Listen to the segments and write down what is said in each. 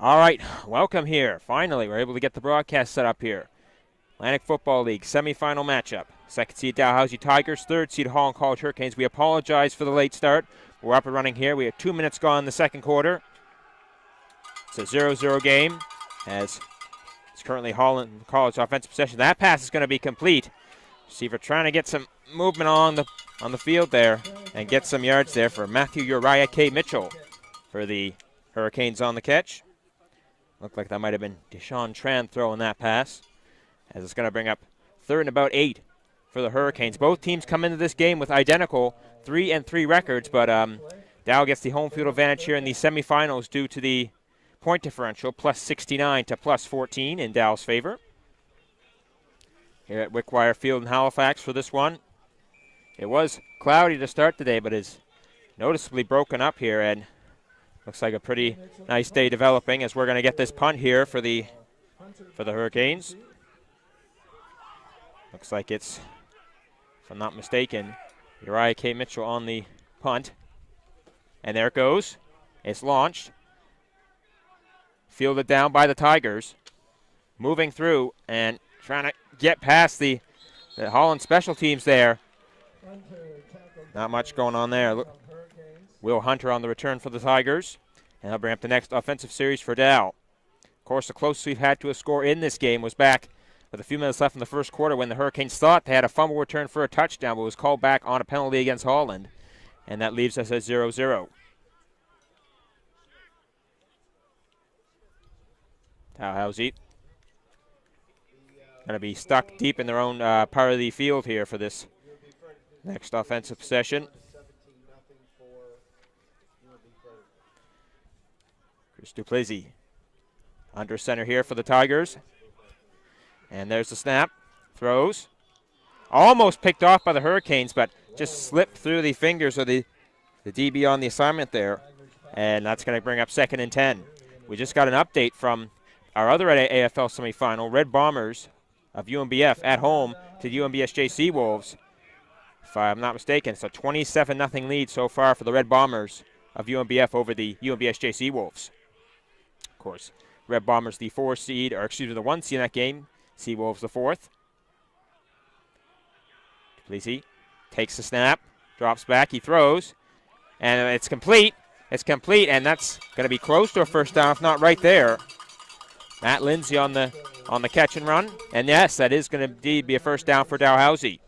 All right, welcome here. Finally, we're able to get the broadcast set up here. Atlantic Football League semifinal matchup. Second seed Dalhousie Tigers, third seed Holland College Hurricanes. We apologize for the late start. We're up and running here. We have 2 minutes gone in the second quarter. It's a 0-0 game as it's currently Holland College offensive possession. That pass is going to be complete. Receiver trying to get some movement on the field there and get some yards there for Matthew Uriah K. Mitchell for the Hurricanes on the catch. Looked like that might have been Deshaun Tran throwing that pass, as it's going to bring up third and about 8 for the Hurricanes. Both teams come into this game with identical 3-3 records, but Dow gets the home field advantage here in the semifinals due to the point differential, plus 69 to plus 14 in Dow's favor. Here at Wickwire Field in Halifax for this one. It was cloudy to start the day, but is noticeably broken up here, and looks like a pretty nice day developing as we're going to get this punt here for the Hurricanes. Looks like it's, if I'm not mistaken, Uriah K. Mitchell on the punt. And there it goes. It's launched. Fielded down by the Tigers. Moving through and trying to get past the Holland special teams there. Not much going on there. Look. Will Hunter on the return for the Tigers. And he'll bring up the next offensive series for Dow. Of course, the closest we've had to a score in this game was back with a few minutes left in the first quarter when the Hurricanes thought they had a fumble return for a touchdown, but was called back on a penalty against Holland. And that leaves us at 0-0. Dalhousie going to be stuck deep in their own part of the field here for this next offensive possession. Chris Duplessis under center here for the Tigers. And there's the snap. Throws. Almost picked off by the Hurricanes, but just slipped through the fingers of the DB on the assignment there. And that's going to bring up 2nd and 10. We just got an update from our other AFL semifinal, Red Bombers of UMBF at home to the UMBS-JC Wolves. If I'm not mistaken, it's a 27-0 lead so far for the Red Bombers of UMBF over the UMBS-JC Wolves. Of course, Red Bombers the 1 seed in that game. Seawolves the 4th. Duplessis takes the snap, drops back, he throws, and it's complete. It's complete, and that's going to be close to a first down, if not right there. Matt Lindsay on the catch and run, and yes, that is going to indeed be a first down for Dalhousie.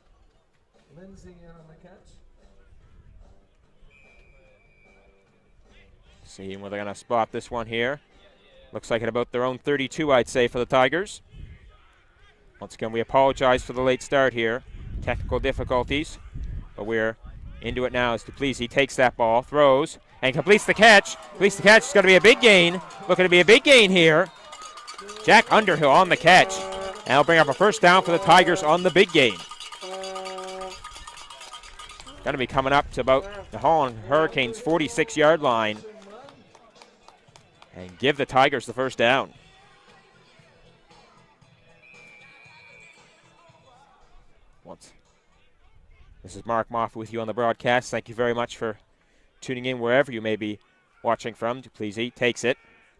Seeing where they're going to spot this one here. Looks like at about their own 32, I'd say, for the Tigers. Once again, we apologize for the late start here. Technical difficulties. But we're into it now as Duplessis takes that ball, throws, and completes the catch. Completes the catch. It's going to be a big gain. Looking to be a big gain here. Jack Underhill on the catch. And he'll bring up a first down for the Tigers on the big gain. Going to be coming up to about the Holland Hurricanes' 46-yard line. And give the Tigers the first down. This is Mark Moffat with you on the broadcast. Thank you very much for tuning in wherever you may be watching from. Duplessis takes it,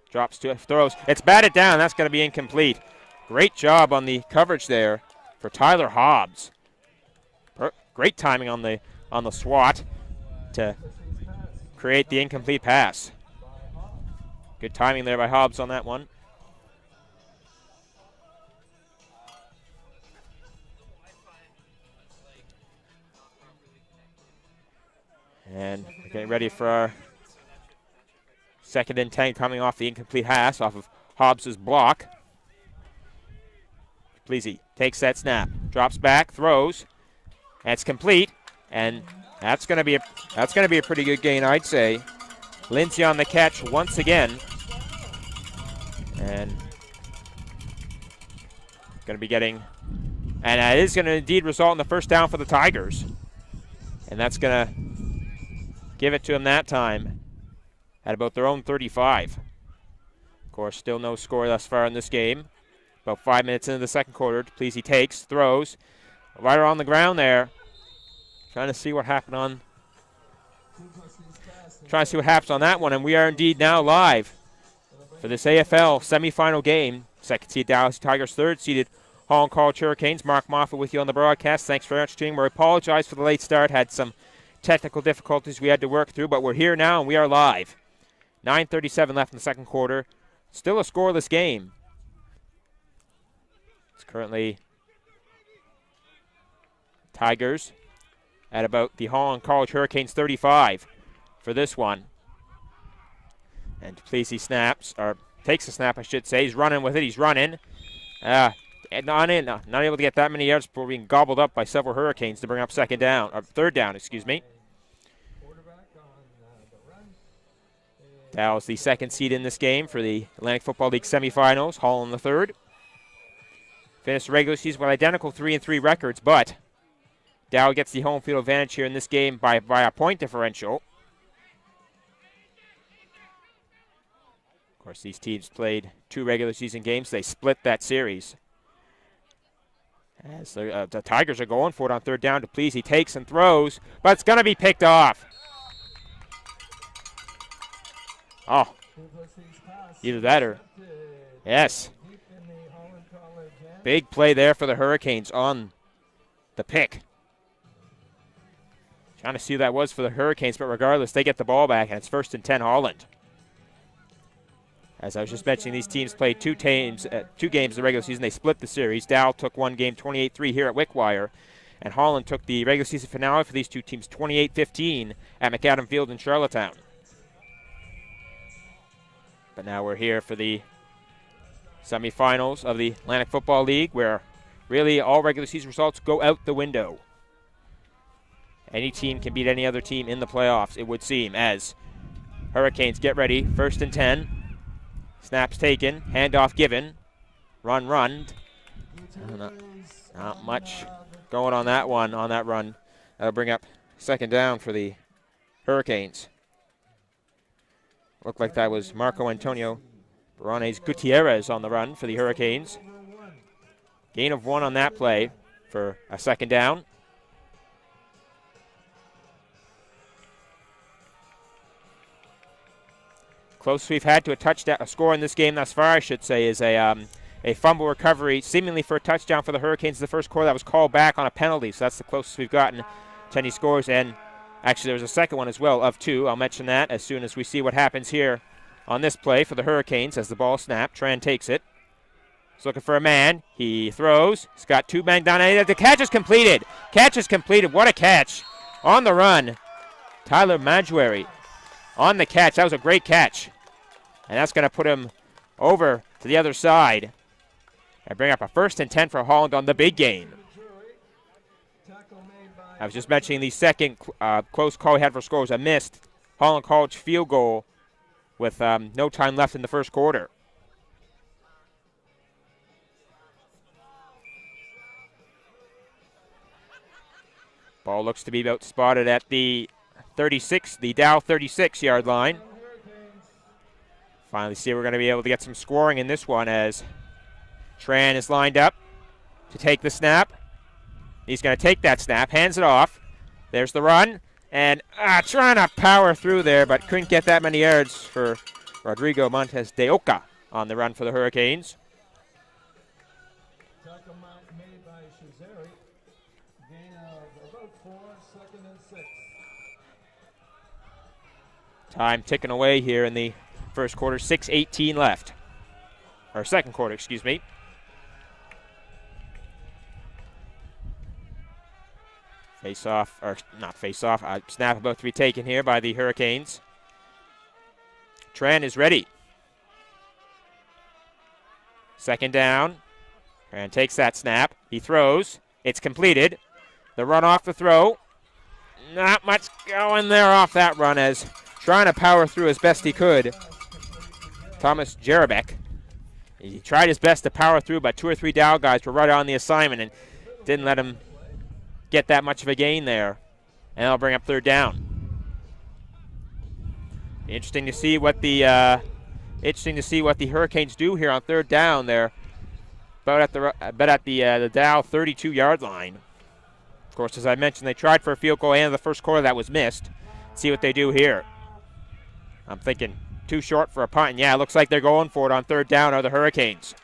drops to it, throws. It's batted down. That's going to be incomplete. Great job on the coverage there for Tyler Hobbs. Great timing on the swat to create the incomplete pass. Good timing there by Hobbs on that one. And we're getting ready for our 2nd and 10 coming off the incomplete pass off of Hobbs' block. Duplessis takes that snap, drops back, throws, and it's complete. And that's going to be a pretty good gain, I'd say. Lindsay on the catch once again. And going to be getting, and that is going to indeed result in the first down for the Tigers. And that's going to give it to him that time at about their own 35. Of course, still no score thus far in this game. About 5 minutes into the second quarter, Duplessis takes, throws, right around the ground there. Trying to see what happened on Trying to see what happens on that one, and we are indeed now live for this AFL semifinal game. Second seed Dalhousie Tigers, third seeded Holland College Hurricanes. Mark Moffat with you on the broadcast. Thanks very much, team. We apologize for the late start. Had some technical difficulties we had to work through, but we're here now and we are live. 9:37 left in the second quarter. Still a scoreless game. It's currently Tigers at about the Holland College Hurricanes 35 for this one. And Duplessis snaps, or takes the snap, I should say. He's running with it. He's running. Not able to get that many yards before being gobbled up by several Hurricanes to bring up third down, excuse me. That was the second seed in this game for the Atlantic Football League semifinals. Holland the third. Finished the regular season with identical 3-3 records, but Dow gets the home field advantage here in this game by a point differential. Of course, these teams played 2 regular season games. They split that series. As the Tigers are going for it on third down. Duplessis, he takes and throws, but it's going to be picked off. Oh, either that or, yes. Big play there for the Hurricanes on the pick. Trying to see who that was for the Hurricanes, but regardless, they get the ball back, and it's 1st and 10 Holland. As I was just mentioning, these teams played 2 games in the regular season. They split the series. Dow took one game 28-3 here at Wickwire, and Holland took the regular season finale for these two teams 28-15 at McAdam Field in Charlottetown. But now we're here for the semifinals of the Atlantic Football League, where really all regular season results go out the window. Any team can beat any other team in the playoffs, it would seem, as Hurricanes get ready. 1st and 10. Snaps taken, handoff given, run. Not much going on that one, on that run. That'll bring up second down for the Hurricanes. Looked like that was Marco Antonio Baranes Gutierrez on the run for the Hurricanes. Gain of 1 on that play for a second down. Closest we've had to a score in this game thus far, I should say, is a fumble recovery, seemingly for a touchdown for the Hurricanes in the first quarter. That was called back on a penalty, so that's the closest we've gotten to any scores. And actually, there was a second one as well of 2. I'll mention that as soon as we see what happens here on this play for the Hurricanes as the ball snapped. Tran takes it. He's looking for a man. He throws. He's got 2 men down. The catch is completed. What a catch on the run. Tyler Majuary on the catch. That was a great catch. And that's going to put him over to the other side and bring up a 1st and 10 for Holland on the big game. I was just mentioning the second close call he had for scores. A missed Holland College field goal with no time left in the first quarter. Ball looks to be about spotted at the Dow 36-yard line. Finally see we're going to be able to get some scoring in this one as Tran is lined up to take the snap. He's going to take that snap, hands it off. There's the run, and trying to power through there, but couldn't get that many yards for Rodrigo Montes de Oca on the run for the Hurricanes. Time ticking away here in the first quarter, 6:18 left. Or second quarter, excuse me. Snap about to be taken here by the Hurricanes. Tran is ready. Second down. Tran takes that snap. He throws. It's completed. The run off the throw. Not much going there off that run as trying to power through as best he could. Thomas Jarabek. He tried his best to power through, but 2 or 3 Dow guys were right on the assignment and didn't let him get that much of a gain there. And that'll bring up third down. Interesting to see what the Hurricanes do here on third down. They're about at the Dow 32-yard line. Of course, as I mentioned, they tried for a field goal in the first quarter that was missed. See what they do here. I'm thinking too short for a punt. And yeah, it looks like they're going for it on third down are the Hurricanes.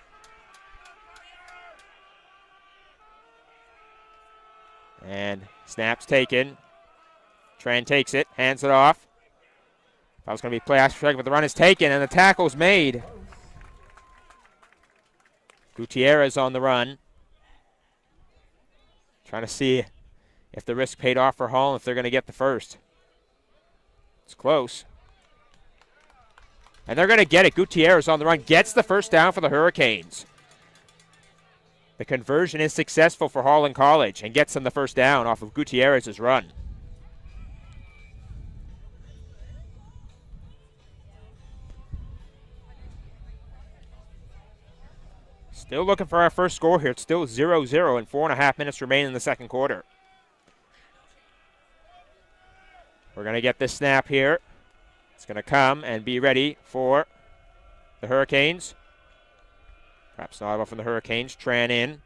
And snap's taken. Tran takes it, hands it off. That was going to be play action, but the run is taken, and the tackle's made. Gutierrez on the run. Trying to see if the risk paid off for Holland, if they're going to get the first. It's close. And they're going to get it. Gutierrez on the run gets the first down for the Hurricanes. The conversion is successful for Holland College and gets them the first down off of Gutierrez's run. Still looking for our first score here. It's still 0-0 and 4.5 minutes remain in the second quarter. We're going to get this snap here. It's going to come and be ready for the Hurricanes. Perhaps not off from the Hurricanes. Tran in.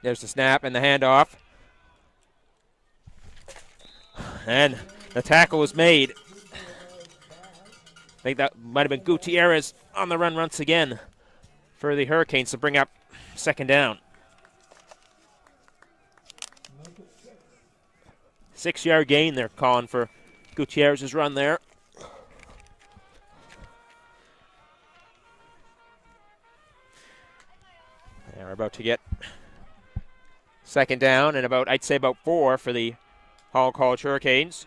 There's the snap and the handoff. And the tackle was made. I think that might have been Gutierrez on the run once again for the Hurricanes to bring up second down. 6-yard gain they're calling for Gutierrez's run there. And we're about to get second down and I'd say about 4 for the Holland College Hurricanes.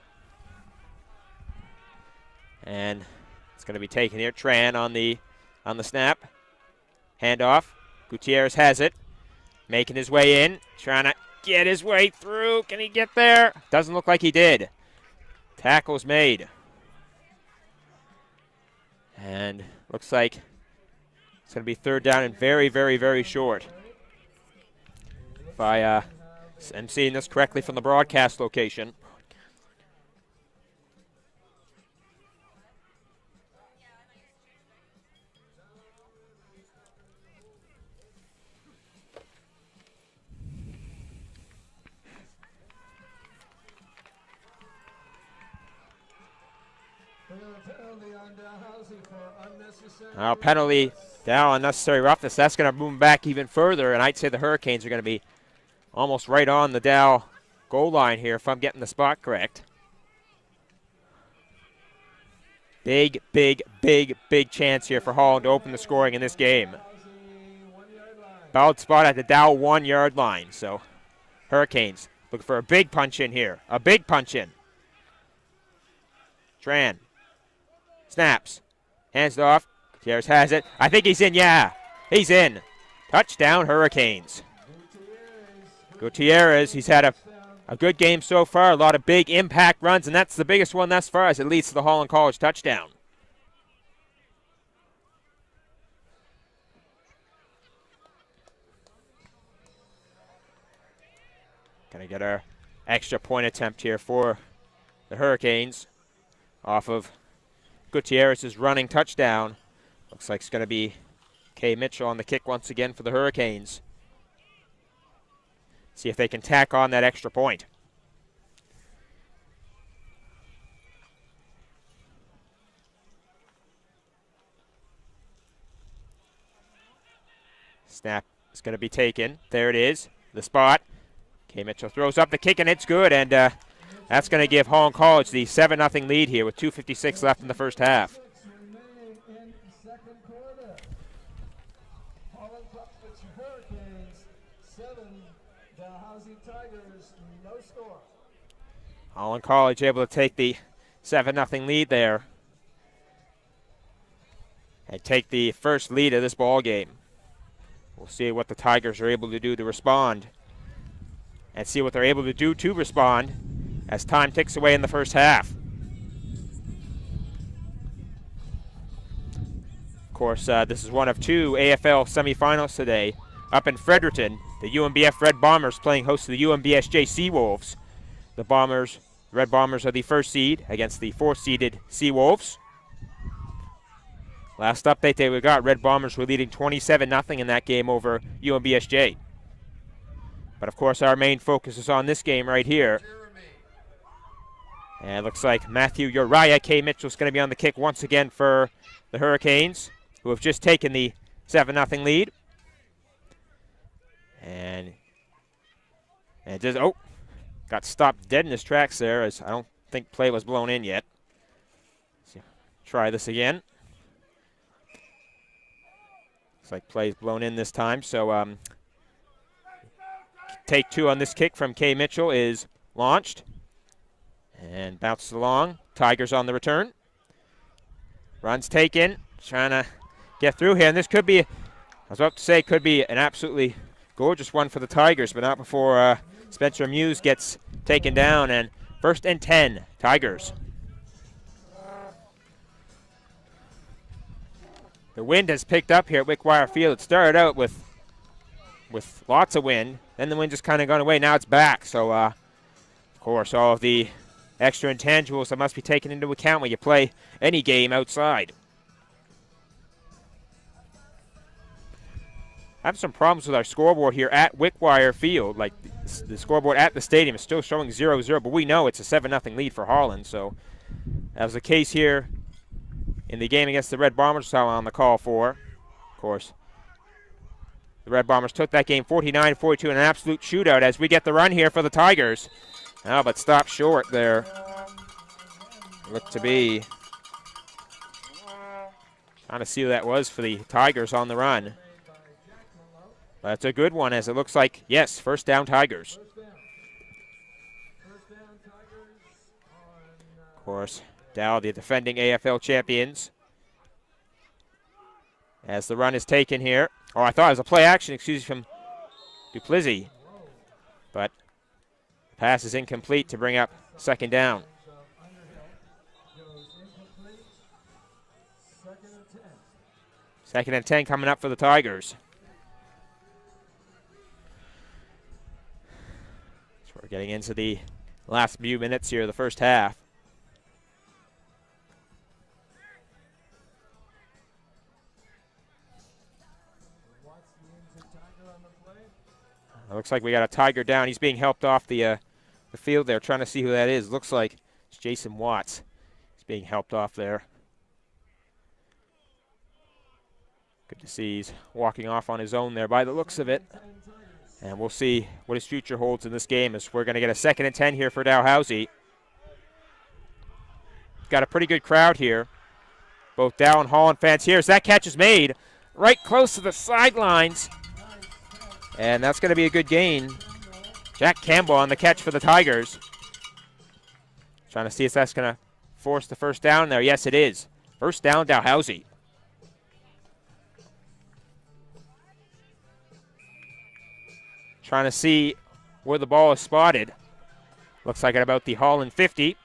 And it's going to be taken here. Tran on the snap. Handoff. Gutierrez has it. Making his way in. Trying to get his way through. Can he get there? Doesn't look like he did. Tackle's made. And looks like it's going to be third down and very, very, very short. If I am seeing this correctly from the broadcast location. Now penalty down, unnecessary roughness. That's going to move back even further, and I'd say the Hurricanes are going to be almost right on the Dow goal line here if I'm getting the spot correct. Big, big, big, big chance here for Holland to open the scoring in this game. Fouled spot at the Dow 1-yard line, so Hurricanes looking for a big punch in here. A big punch in. Tran. Snaps. Hands it off. Gutierrez has it. I think he's in. Yeah, he's in. Touchdown, Hurricanes. Gutierrez, he's had a good game so far. A lot of big impact runs, and that's the biggest one thus far as it leads to the Holland College touchdown. Gonna get our extra point attempt here for the Hurricanes off of Gutierrez's running touchdown. Looks like it's going to be Kay Mitchell on the kick once again for the Hurricanes. See if they can tack on that extra point. Snap is going to be taken. There it is. The spot. Kay Mitchell throws up the kick, and it's good. And that's going to give Holland College the 7-0 lead here with 2:56 left in the first half. Holland College able to take the 7-0 lead there and take the first lead of this ball game. We'll see what the Tigers are able to do to respond and see what they're able to do to respond as time ticks away in the first half. Of course, this is one of 2 AFL semifinals today. Up in Fredericton, the UMBF Red Bombers playing host to the UMBSJ Seawolves. The Red Bombers are the first seed against the 4th-seeded Seawolves. Last update that we got, Red Bombers were leading 27-0 in that game over UMBSJ. But of course, our main focus is on this game right here. And it looks like Matthew Uriah K. Mitchell's going to be on the kick once again for the Hurricanes, who have just taken the 7-0 lead. And just, got stopped dead in his tracks there, as I don't think play was blown in yet. So try this again. Looks like play's blown in this time, so take 2 on this kick from K. Mitchell is launched. And bounces along. Tigers on the return. Runs taken. Trying to get through here. And this could be, I was about to say, could be an absolutely gorgeous one for the Tigers, but not before Spencer Muse gets taken down. And 1st and 10, Tigers. The wind has picked up here at Wickwire Field. It started out with lots of wind. Then the wind just kind of gone away. Now it's back. So, of course, all of the extra intangibles that must be taken into account when you play any game outside. I have some problems with our scoreboard here at Wickwire Field. Like, the scoreboard at the stadium is still showing 0-0, but we know it's a 7-0 lead for Holland. So that was the case here in the game against the Red Bombers, who I'm on the call for. Of course, the Red Bombers took that game 49-42 in an absolute shootout as we get the run here for the Tigers. Oh, but stopped short there. Looked to be trying to see who that was for the Tigers on the run. But it's a good one, as it looks like, yes, 1st down Tigers. Of course, Dow, the defending AFL champions. As the run is taken here. Oh, I thought it was a play action, excuse me, from Duplessis. But pass is incomplete to bring up 2nd down. 2nd and 10 coming up for the Tigers. So we're getting into the last few minutes here of the first half. It looks like we got a Tiger down. He's being helped off the field there, trying to see who that is. Looks like it's Jason Watts. He's being helped off there. Good to see he's walking off on his own there by the looks of it. And we'll see what his future holds in this game, as we're going to get a 2nd and 10 here for Dalhousie. Got a pretty good crowd here. Both Dow and Holland fans here. As that catch is made right close to the sidelines. And that's going to be a good gain. Jack Campbell on the catch for the Tigers. Trying to see if that's going to force the 1st down there. Yes, it is. 1st down, Dalhousie. Trying to see where the ball is spotted. Looks like at about the Holland 50.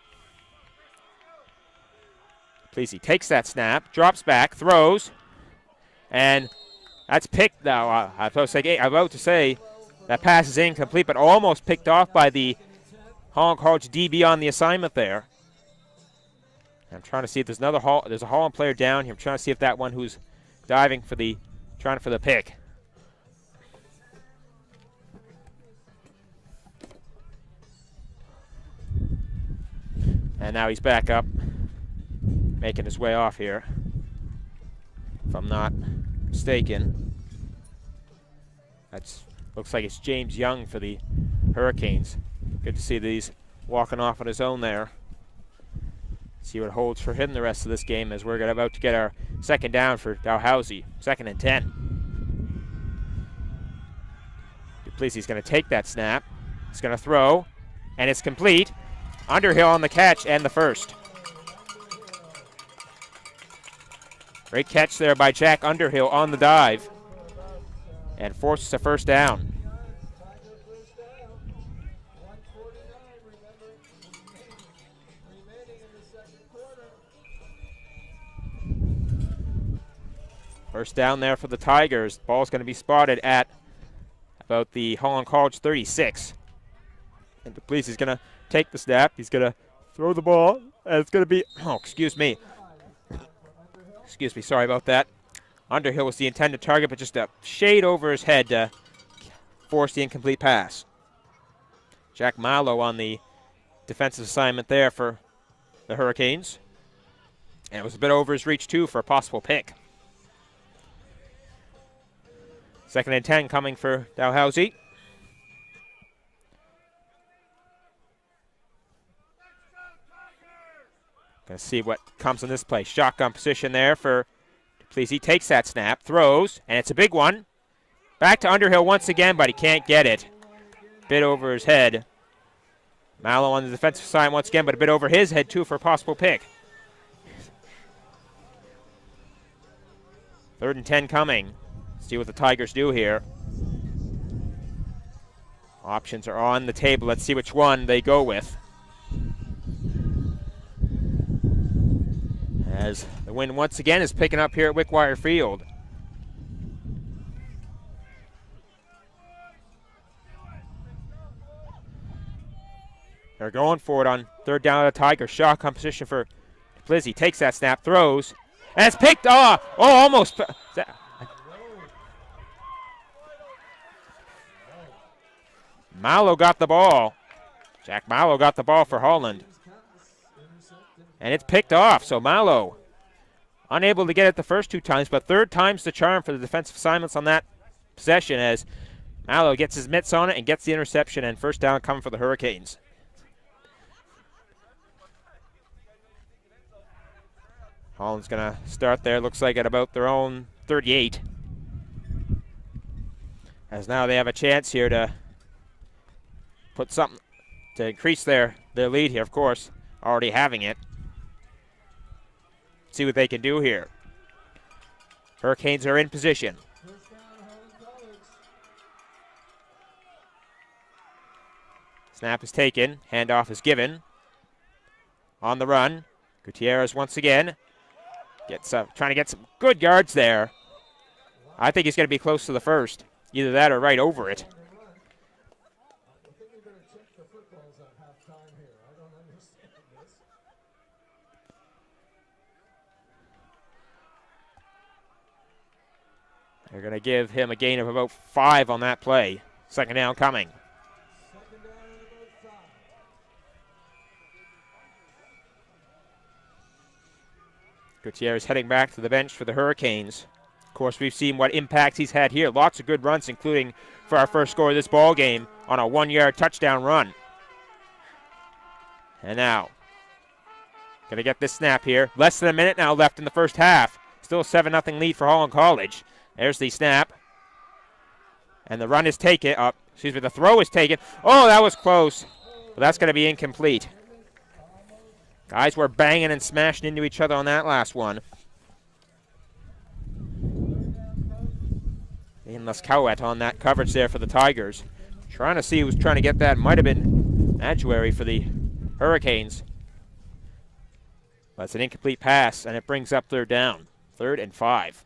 Pleasy takes that snap, drops back, throws, and that's picked now. I was about to say that pass is incomplete, but almost picked off by the Holland College DB on the assignment there. I'm trying to see if there's there's a Holland player down here. I'm trying to see if that one who's diving for the pick. And now he's back up, making his way off here, if I'm not mistaken. Looks like it's James Young for the Hurricanes. Good to see that he's walking off on his own there. See what holds for him the rest of this game, as we're about to get our 2nd down for Dalhousie. 2nd and 10. Duplessis is going to take that snap. He's going to throw, and it's complete. Underhill on the catch and the 1st. Great catch there by Jack Underhill on the dive, and forces a 1st down. First down there for the Tigers. Ball's going to be spotted at about the Holland College 36. And Duplessis is going to take the snap. He's going to throw the ball. And it's going to be, excuse me, sorry about that. Underhill was the intended target, but just a shade over his head to force the incomplete pass. Jack Marlowe on the defensive assignment there for the Hurricanes. And it was a bit over his reach, too, for a possible pick. 2nd and 10 coming for Dalhousie. Gonna see what comes in this play. Shotgun position there for Duplessis. He takes that snap, throws, and it's a big one. Back to Underhill once again, but he can't get it. Bit over his head. Mallow on the defensive side once again, but a bit over his head too for a possible pick. 3rd and 10 coming. See what the Tigers do here. Options are on the table. Let's see which one they go with. As the wind once again is picking up here at Wickwire Field. They're going for it on 3rd down of the Tigers. Shotgun position for Duplessis. Takes that snap, throws, and it's picked off. Oh, almost. Mallow got the ball. Jack Mallow got the ball for Holland. And it's picked off, so Mallow unable to get it the first 2 times, but 3rd time's the charm for the defensive assignments on that possession as Mallow gets his mitts on it and gets the interception, and 1st down coming for the Hurricanes. Holland's going to start there, looks like at about their own 38. As now they have a chance here to put something to increase their lead here, of course, already having it. See what they can do here. Hurricanes are in position. Snap is taken. Handoff is given. On the run. Gutierrez once again. Trying to get some good yards there. I think he's going to be close to the first. Either that or right over it. They're going to give him a gain of about 5 on that play. 2nd down coming. Gutierrez heading back to the bench for the Hurricanes. Of course, we've seen what impacts he's had here. Lots of good runs, including for our first score of this ball game on a 1-yard touchdown run. And now, going to get this snap here. Less than a minute now left in the first half. Still a 7-0 lead for Holland College. There's the snap. And the run is taken. The throw is taken. Oh, that was close. But that's going to be incomplete. Guys were banging and smashing into each other on that last one. Ian Lescowet on that coverage there for the Tigers. Trying to see who's trying to get that. Might have been Adjuary for the Hurricanes. But it's an incomplete pass, and it brings up 3rd down. 3rd and 5.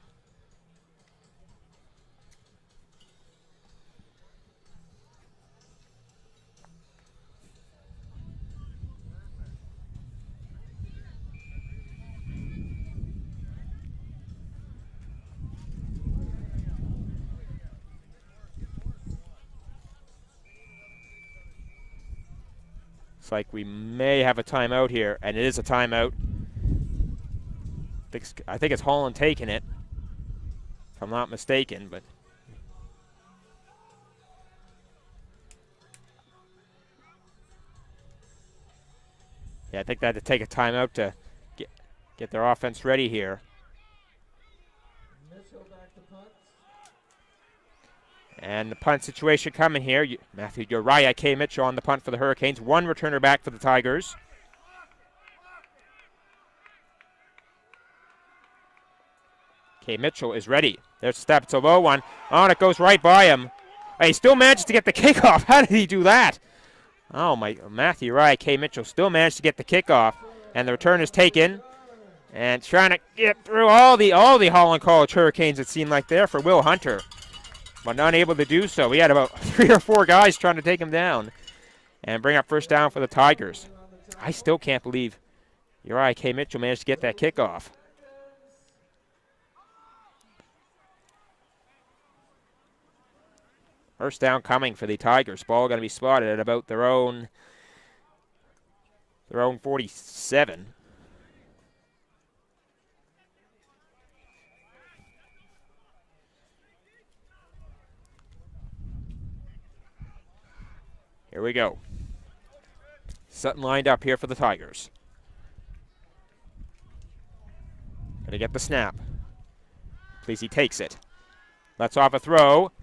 Like we may have a timeout here, and it is a timeout. I think it's Holland taking it, if I'm not mistaken, but yeah, I think they had to take a timeout to get their offense ready here. And the punt situation coming here. Matthew Uriah K. Mitchell on the punt for the Hurricanes. 1 returner back for the Tigers. K. Mitchell is ready. There's a step. It's a low one. Oh, and it goes right by him. He still manages to get the kickoff. How did he do that? Oh, my. Matthew Uriah K. Mitchell still managed to get the kickoff. And the return is taken. And trying to get through all the Holland College Hurricanes, it seemed like there, for Will Hunter. But not able to do so. We had about 3 or 4 guys trying to take him down and bring up 1st down for the Tigers. I still can't believe Uriah K. Mitchell managed to get that kickoff. First down coming for the Tigers. Ball going to be spotted at about their own their own 47. Here we go. Sutton lined up here for the Tigers. Gonna get the snap. Please, he takes it. Lets off a throw.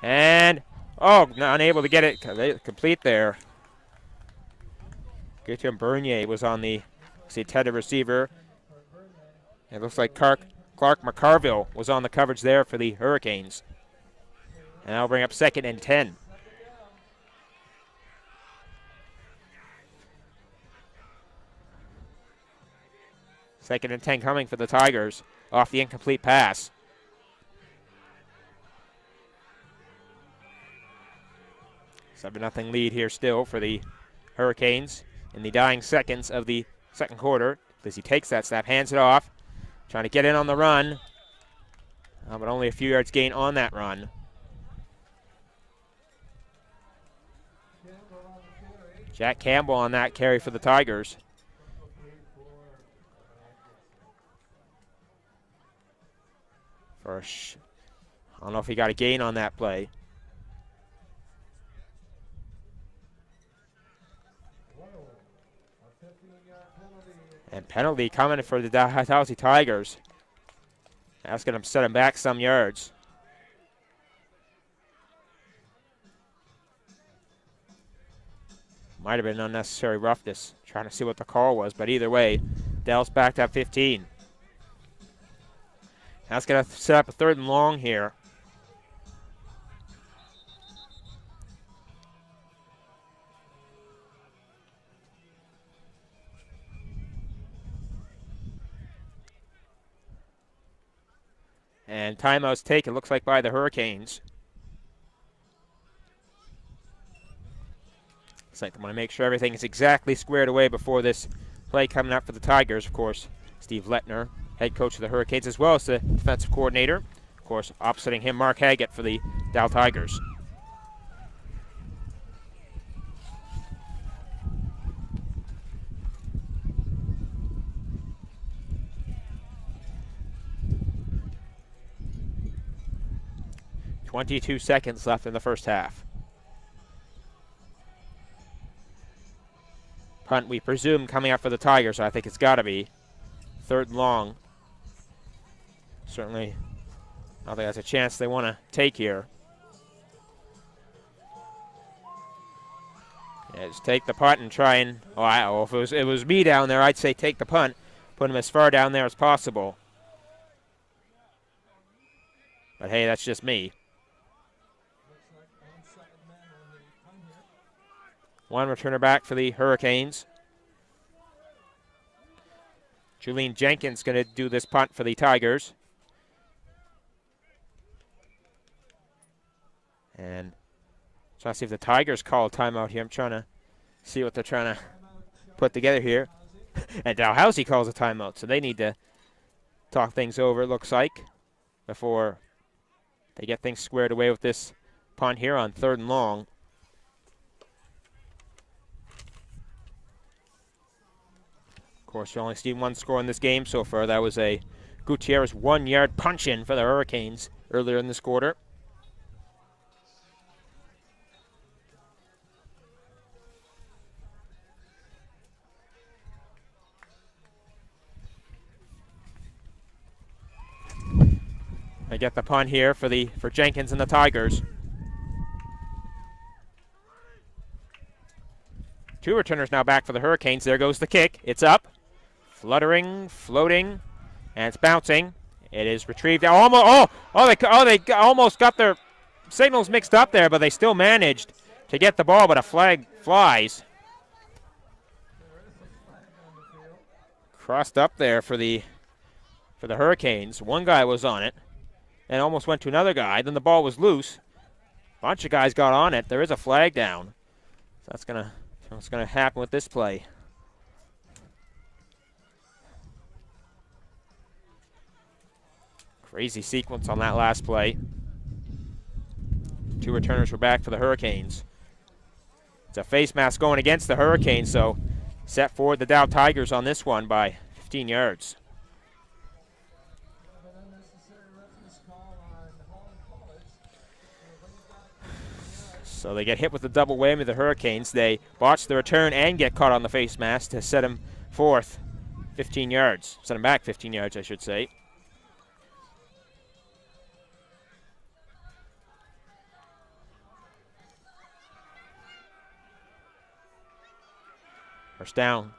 And, unable to get it complete there. Guillaume Bernier was on the intended receiver. It looks like Clark McCarville was on the coverage there for the Hurricanes. And that'll bring up 2nd and 10. Second and 10 coming for the Tigers off the incomplete pass. Seven 0 lead here still for the Hurricanes in the dying seconds of the second quarter. As he takes that snap, hands it off, trying to get in on the run, but only a few yards gain on that run. Jack Campbell on that carry for the Tigers. I don't know if he got a gain on that play. And penalty coming for the Dalhousie Tigers. That's going to set him back some yards. Might have been unnecessary roughness. Trying to see what the call was, but either way, Dell's backed up 15. That's going to set up a 3rd and long here. And timeout's taken, looks like, by the Hurricanes. Looks like they want to make sure everything is exactly squared away before this play coming up for the Tigers. Of course, Steve Lettner, head coach of the Hurricanes, as well as the defensive coordinator. Of course, oppositing him, Mark Haggett for the Dal Tigers. .22 seconds left in the first half. Punt, we presume, coming up for the Tigers. So I think it's got to be 3rd and long. Certainly, I think that's a chance they want to take here. Yeah, just take the punt and try and, if it was me down there, I'd say take the punt, put him as far down there as possible. But hey, that's just me. One returner back for the Hurricanes. Julian Jenkins going to do this punt for the Tigers. And trying to see if the Tigers call a timeout here. I'm trying to see what they're trying to put together here. And Dalhousie calls a timeout, so they need to talk things over, it looks like, before they get things squared away with this punt here on 3rd and long. Of course, you only see one score in this game so far. That was a Gutierrez 1-yard punch-in for the Hurricanes earlier in this quarter. They get the punt here for Jenkins and the Tigers. 2 returners now back for the Hurricanes. There goes the kick. It's up. Fluttering, floating, and it's bouncing. It is retrieved. They almost got their signals mixed up there, but they still managed to get the ball, but a flag flies. Crossed up there for the Hurricanes. One guy was on it and almost went to another guy. Then the ball was loose. A bunch of guys got on it. There is a flag down. So that's what's gonna happen with this play. Crazy sequence on that last play. 2 returners were back for the Hurricanes. It's a face mask going against the Hurricanes, so set for the Dow Tigers on this one by 15 yards. So they get hit with the double whammy of the Hurricanes. They botch the return and get caught on the face mask to set him forth 15 yards. Set him back 15 yards, I should say. First down.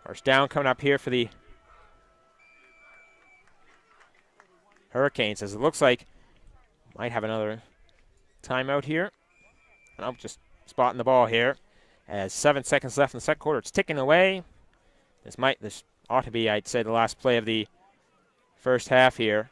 First down coming up here for the Hurricanes, as it looks like might have another timeout here. And I'm just spotting the ball here. As 7 seconds left in the second quarter, it's ticking away. This ought to be, I'd say, the last play of the first half here.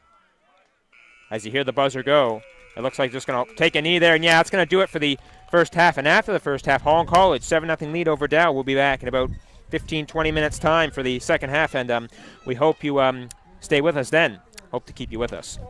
As you hear the buzzer go, it looks like just going to take a knee there, and yeah, it's going to do it for the first half. And after the first half, Holland College 7-0 lead over Dow. We'll be back in about 15-20 minutes time for the second half, and we hope you stay with us then. Hope to keep you with us.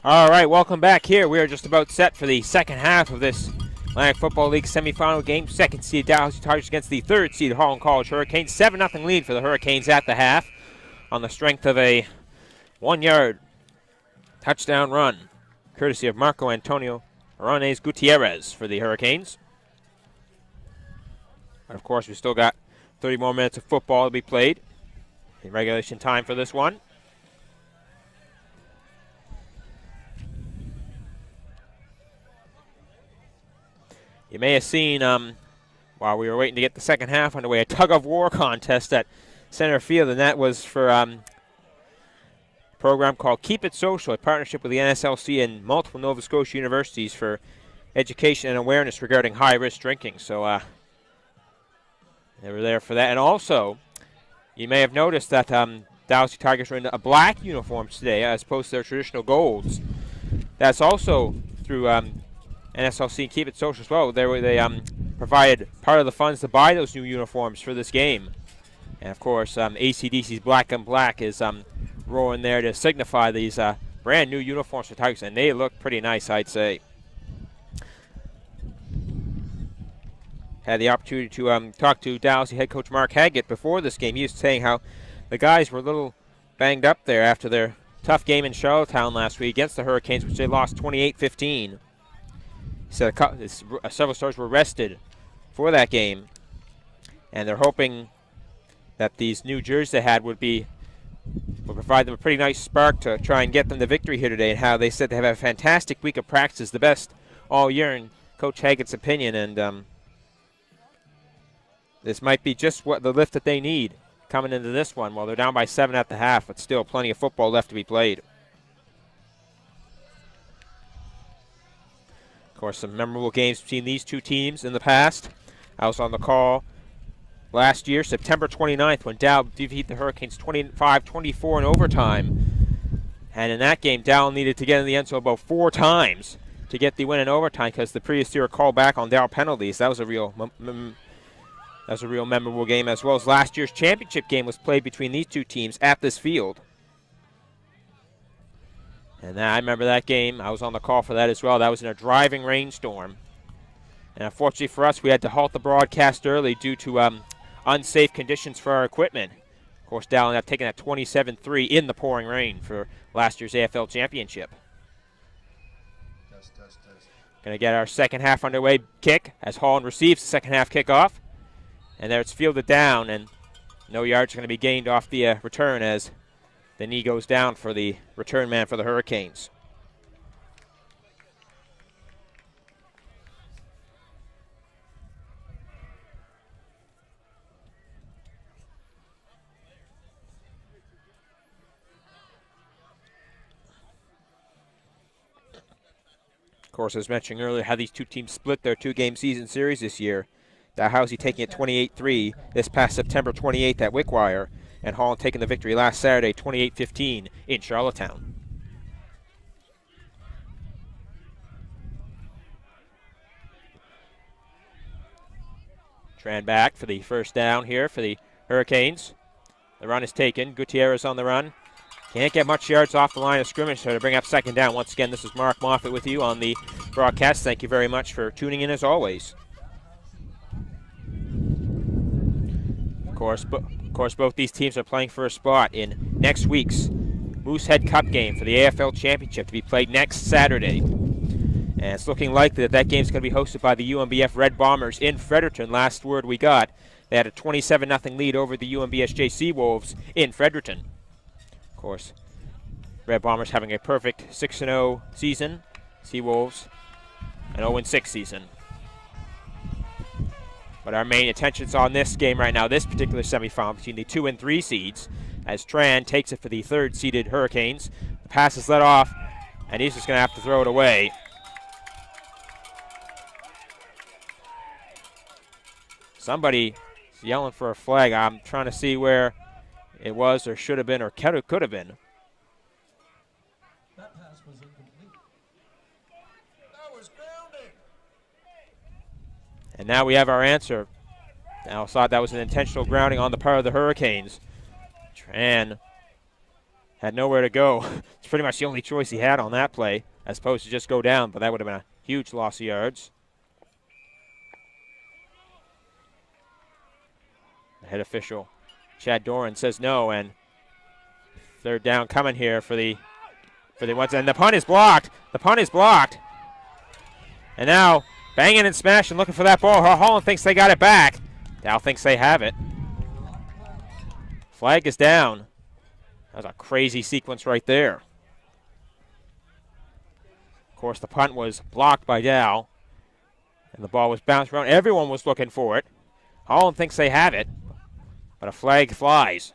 All right, welcome back here. We are just about set for the second half of this Atlantic Football League semifinal game. Second seed Dalhousie Tigers against the third seed Holland College Hurricanes. 7-0 lead for the Hurricanes at the half on the strength of a 1-yard touchdown run, courtesy of Marco Antonio Aranes Gutierrez for the Hurricanes. And of course, we still got 30 more minutes of football to be played in regulation time for this one. You may have seen, while we were waiting to get the second half underway, a tug-of-war contest at center field, and that was for a program called Keep It Social, a partnership with the NSLC and multiple Nova Scotia universities for education and awareness regarding high-risk drinking. So they were there for that. And also, you may have noticed that Dalhousie Tigers are in a black uniforms today as opposed to their traditional golds. That's also through NSLC and Keep It Social as well. They provided part of the funds to buy those new uniforms for this game. And of course, ACDC's Black and Black is rolling there to signify these brand new uniforms for Tigers, and they look pretty nice, I'd say. Had the opportunity to talk to Dalhousie head coach Mark Haggett before this game. He was saying how the guys were a little banged up there after their tough game in Charlottetown last week against the Hurricanes, which they lost 28-15. He said several stars were rested for that game, and they're hoping that these new jerseys they had will provide them a pretty nice spark to try and get them the victory here today. And how they said they have a fantastic week of practice, the best all year in Coach Haggett's opinion, and this might be just what the lift that they need coming into this one. Well, they're down by 7 at the half, but still plenty of football left to be played. Of course, some memorable games between these two teams in the past. I was on the call last year, September 29th, when Dow defeated the Hurricanes 25-24 in overtime. And in that game, Dow needed to get in the end zone about 4 times to get the win in overtime because the previous year called back on Dow penalties. That was a real memorable game, as well as last year's championship game was played between these two teams at this field. And I remember that game. I was on the call for that as well. That was in a driving rainstorm. And unfortunately for us, we had to halt the broadcast early due to unsafe conditions for our equipment. Of course, Dow ended up taking that 27-3 in the pouring rain for last year's AFL championship. Going to get our second half underway kick as Holland receives the second half kickoff. And there it's fielded down, and no yards are going to be gained off the return as the knee goes down for the return man for the Hurricanes. Of course, as mentioned earlier, how these two teams split their 2-game season series this year. Dalhousie taking it 28-3 this past September 28th at Wickwire, and Holland taking the victory last Saturday 28-15 in Charlottetown. Tran back for the first down here for the Hurricanes. The run is taken. Gutierrez on the run. Can't get much yards off the line of scrimmage, so to bring up second down. Once again, this is Mark Moffat with you on the broadcast. Thank you very much for tuning in as always. Of course, both these teams are playing for a spot in next week's Moosehead Cup game for the AFL Championship to be played next Saturday. And it's looking likely that game is going to be hosted by the UMBF Red Bombers in Fredericton. Last word we got, they had a 27-0 lead over the UMBSJ Seawolves in Fredericton. Of course, Red Bombers having a perfect 6-0 season. Seawolves an 0-6 season. But our main attention's on this game right now, this particular semifinal between the 2 and 3 seeds, as Tran takes it for the 3rd-seeded Hurricanes. The pass is let off, and he's just going to have to throw it away. Somebody is yelling for a flag. I'm trying to see where it was or should have been or could have been. That pass was incomplete. That was grounding. And now we have our answer. Now thought that was an intentional grounding on the part of the Hurricanes. Tran Had nowhere to go. It's pretty much the only choice he had on that play, as opposed to just go down, but that would have been a huge loss of yards. The head official, Chad Doran, says no, and third down coming here for the ones, and the punt is blocked. The punt is blocked. And now banging and smashing, looking for that ball. Holland thinks they got it back. Dow thinks they have it. Flag is down. That was a crazy sequence right there. Of course, the punt was blocked by Dow, and the ball was bounced around. Everyone was looking for it. Holland thinks they have it, but a flag flies.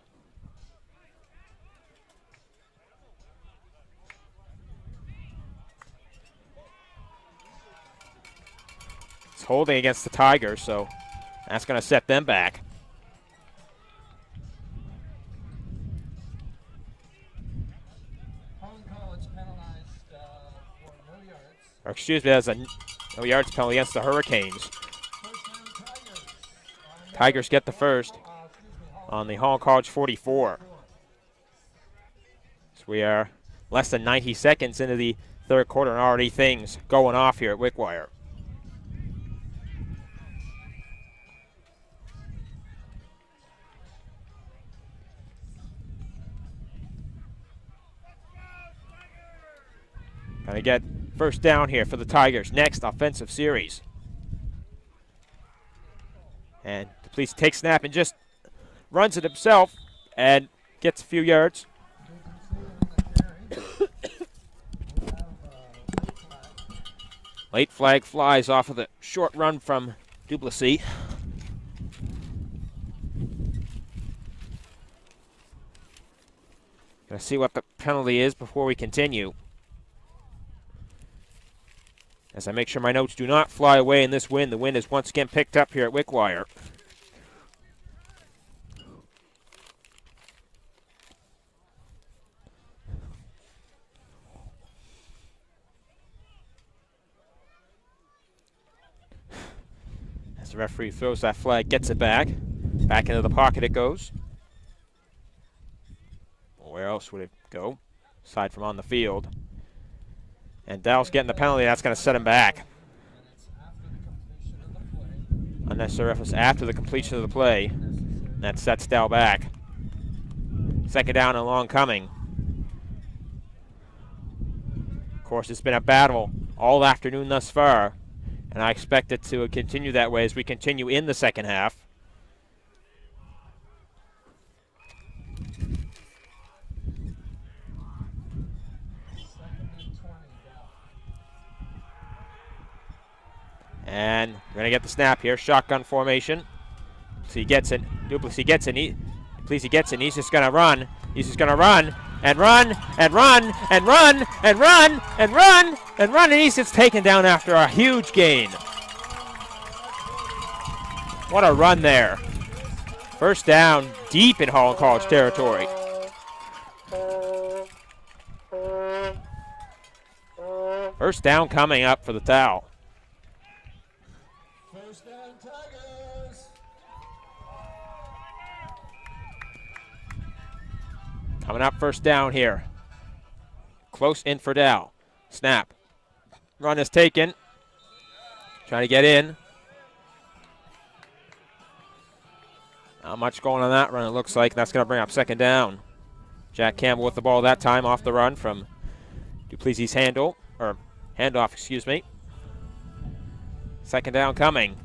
It's holding against the Tigers, so that's going to set them back. Or excuse me, that's a no yards penalty against the Hurricanes. Tigers get the first on the Holland College 44. So we are less than 90 seconds into the third quarter, and already things going off here at Wickwire. Gonna get first down here for the Tigers. Next offensive series. And DePlessis takes snap and just runs it himself and gets a few yards. Late flag flies off of the short run from Duplessis. Gonna see what the penalty is before we continue, as I make sure my notes do not fly away in this wind. The wind is once again picked up here at Wickwire. As the referee throws that flag, gets it back. Back into the pocket it goes. Where else would it go, aside from on the field? And Dow's getting the penalty. That's going to set him back. Unnecessary reference after the completion of the play. That sets Dow back. Second down and long coming. Of course, it's been a battle all afternoon thus far, and I expect it to continue that way as we continue in the second half. And we're going to get the snap here. Shotgun formation. So he gets it. Duplessis gets it. Duplessis gets it. And he's just going to run. He's just going to run and run and run and run and run and run and run. And he's just taken down after a huge gain. What a run there. First down deep in Holland College territory. First down coming up for the Dow. Coming up first down here. Close in for Dow. Snap. Run is taken. Trying to get in. Not much going on that run, it looks like. That's going to bring up second down. Jack Campbell with the ball that time off the run from Duplessis' handoff, excuse me. Second down coming.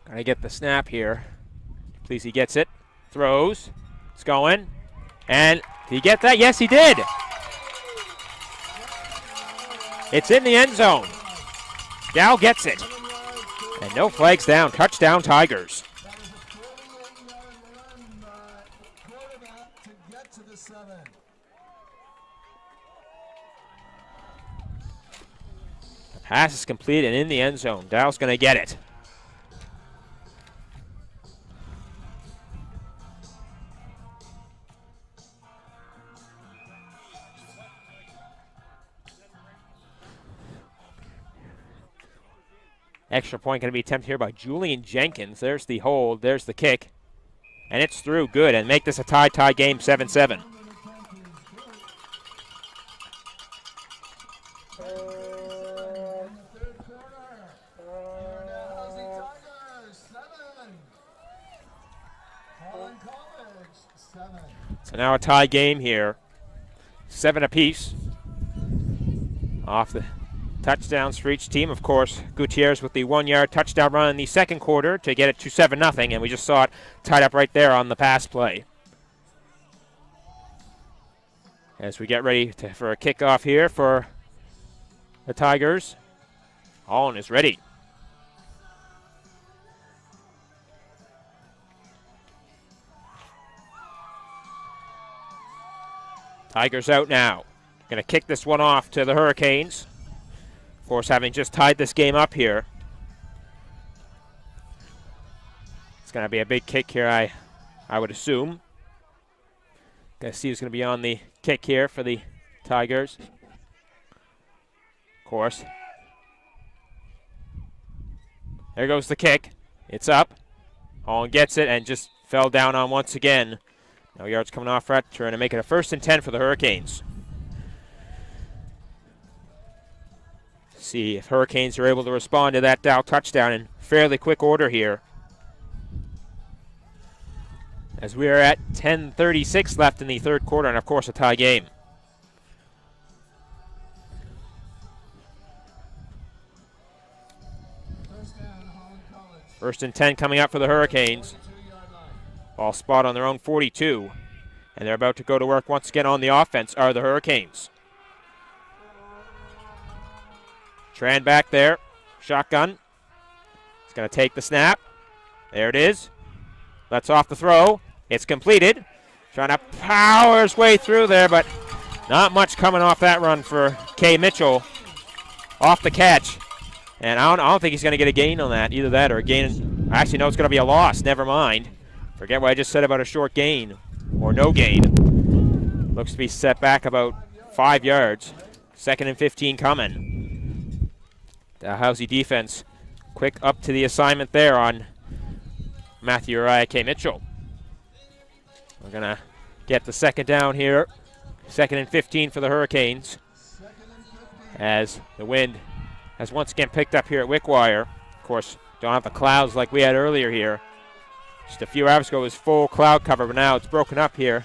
Gonna get the snap here. Duplessis gets it, throws, it's going, and did he get that? Yes, he did. It's in the end zone. Dow gets it, and no flags down. Touchdown, Tigers. The pass is complete and in the end zone. Dow's gonna get it. Extra point going to be attempted here by Julian Jenkins. There's the hold. There's the kick. And it's through. Good. And make this a tie game, 7-7. So now a tie game here. 7 apiece. Off the touchdowns for each team. Of course, Gutierrez with the 1-yard touchdown run in the second quarter to get it to 7-0, and we just saw it tied up right there on the pass play. As we get ready for a kickoff here for the Tigers. Holland is ready. Tigers out now. Going to kick this one off to the Hurricanes. Of course, having just tied this game up here. It's going to be a big kick here, I would assume. Going to see who's going to be on the kick here for the Tigers. Of course. There goes the kick. It's up. Holland gets it and just fell down on once again. No yards coming off that. Trying to make it a 1st and 10 for the Hurricanes. See if Hurricanes are able to respond to that Dow touchdown in fairly quick order here. As we are at 10:36 left in the third quarter, and of course a tie game. First and 10 coming up for the Hurricanes. Ball spot on their own 42. And they're about to go to work once again on the offense are the Hurricanes. Tran back there. Shotgun. He's going to take the snap. There it is. Lets off the throw. It's completed. Trying to power his way through there, but not much coming off that run for Kay Mitchell. Off the catch. And I don't think he's going to get a gain on that. Either that or a gain. Actually, no, it's going to be a loss. Never mind. Forget what I just said about a short gain. Or no gain. Looks to be set back about 5 yards. 2nd and 15 coming. Dalhousie defense quick up to the assignment there on Matthew Uriah K. Mitchell. We're going to get the second down here. 2nd and 15 for the Hurricanes. As the wind has once again picked up here at Wickwire. Of course, don't have the clouds like we had earlier here. Just a few hours ago it was full cloud cover, but now it's broken up here.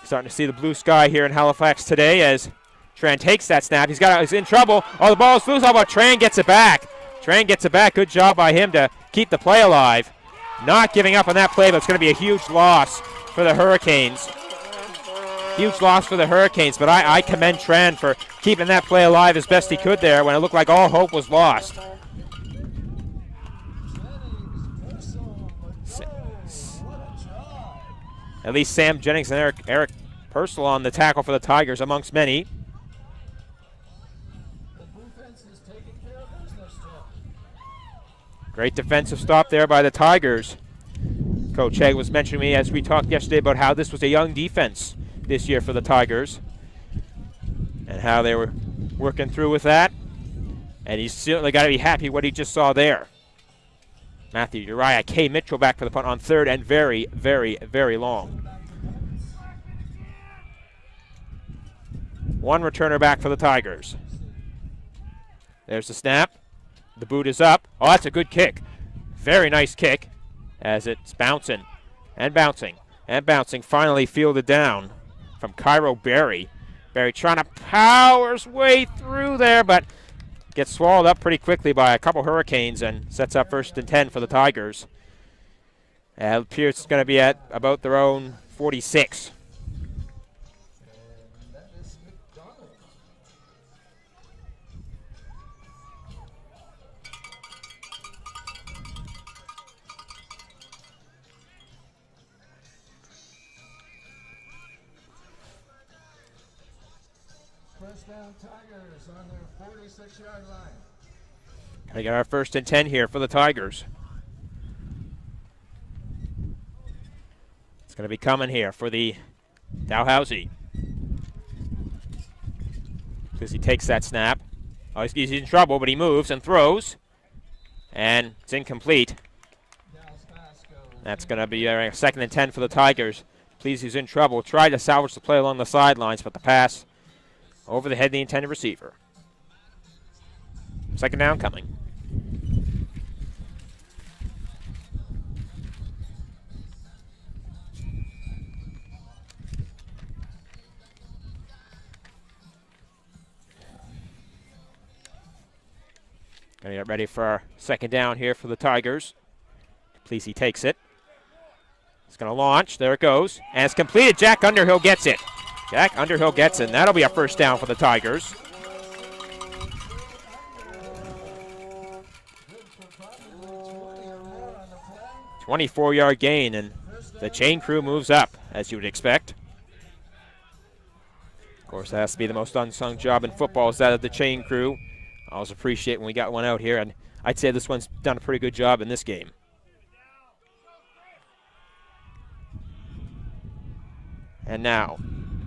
Starting to see the blue sky here in Halifax today as Tran takes that snap. He's in trouble. Oh, the ball's loose. How about Tran gets it back? Tran gets it back. Good job by him to keep the play alive. Not giving up on that play, but it's going to be a huge loss for the Hurricanes. Huge loss for the Hurricanes, but I commend Tran for keeping that play alive as best he could there when it looked like all hope was lost. At least Sam Jennings and Eric Purcell on the tackle for the Tigers amongst many. Great defensive stop there by the Tigers. Coach Haig was mentioning to me as we talked yesterday about how this was a young defense this year for the Tigers and how they were working through with that. And he's certainly got to be happy what he just saw there. Matthew Uriah K. Mitchell back for the punt on 3rd and very, very, very long. One returner back for the Tigers. There's the snap. The boot is up. Oh, that's a good kick. Very nice kick as it's bouncing and bouncing and bouncing. Finally fielded down from Cairo Berry. Berry trying to power his way through there, but gets swallowed up pretty quickly by a couple Hurricanes and sets up 1st and 10 for the Tigers. It appears it's going to be at about their own 46. First down Tigers on their 46-yard line. We got our 1st and 10 here for the Tigers. It's going to be coming here for the Dalhousie. Because he takes that snap. Oh, he's in trouble, but he moves and throws. And it's incomplete. That's going to be a 2nd and 10 for the Tigers. Pleasy's in trouble. Tried to salvage the play along the sidelines, but the pass over the head of the intended receiver. 2nd down coming. Going to get ready for our 2nd down here for the Tigers. Pleasy takes it. It's going to launch. There it goes. And it's completed. Jack Underhill gets it. Jack Underhill gets it. And that'll be a 1st down for the Tigers. A 24-yard gain, and the chain crew moves up, as you would expect. Of course, that has to be the most unsung job in football, is that of the chain crew. I always appreciate when we got one out here, and I'd say this one's done a pretty good job in this game. And now,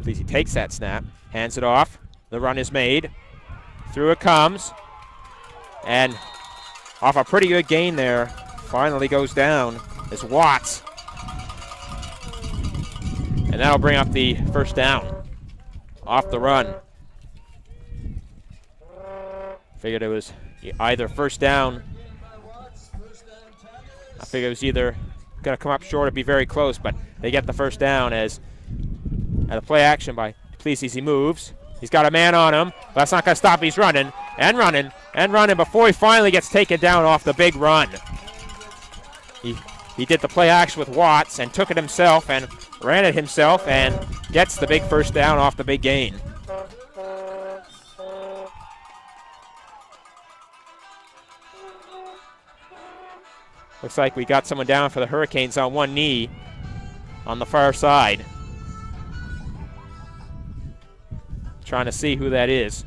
Pleasy takes that snap, hands it off. The run is made. Through it comes. And off a pretty good gain there. Finally goes down is Watts. And that'll bring up the 1st down. Off the run. Figured it was either 1st down. I figured it was either going to come up short or be very close, but they get the 1st down as at a play action by Pleasy. He moves. He's got a man on him, but that's not going to stop. He's running and running and running before he finally gets taken down off the big run. He did the play action with Watts and took it himself and ran it himself and gets the big 1st down off the big gain. Looks like we got someone down for the Hurricanes on one knee on the far side. Trying to see who that is.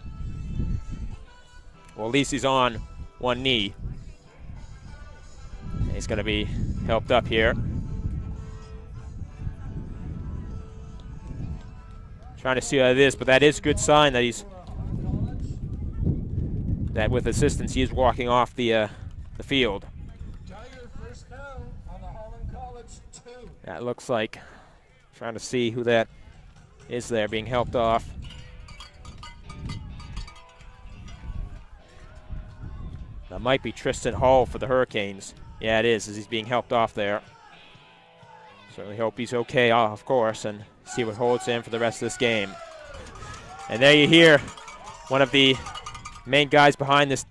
Well, at least he's on one knee. He's going to be helped up here. Trying to see who that is, but that is a good sign that that with assistance he is walking off the field. That looks like, trying to see who that is there being helped off. That might be Tristan Hall for the Hurricanes. Yeah, it is, as he's being helped off there. Certainly hope he's okay, of course, and see what holds him for the rest of this game. And there you hear one of the main guys behind this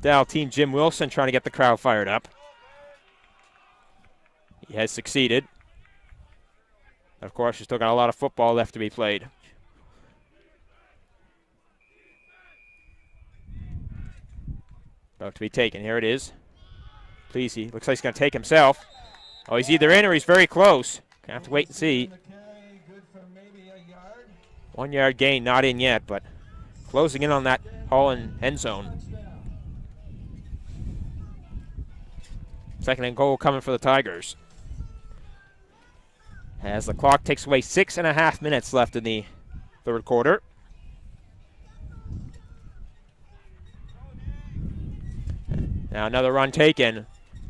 Dow team, Jim Wilson, trying to get the crowd fired up. He has succeeded. Of course, he's still got a lot of football left to be played. About to be taken. Here it is. Pleasy. Looks like he's going to take himself. Oh, he's either in or he's very close. Gonna have to wait and see. 1 yard gain, not in yet, but closing in on that Holland end zone. 2nd and goal coming for the Tigers. As the clock takes away 6.5 minutes left in the 3rd quarter. Now another run taken.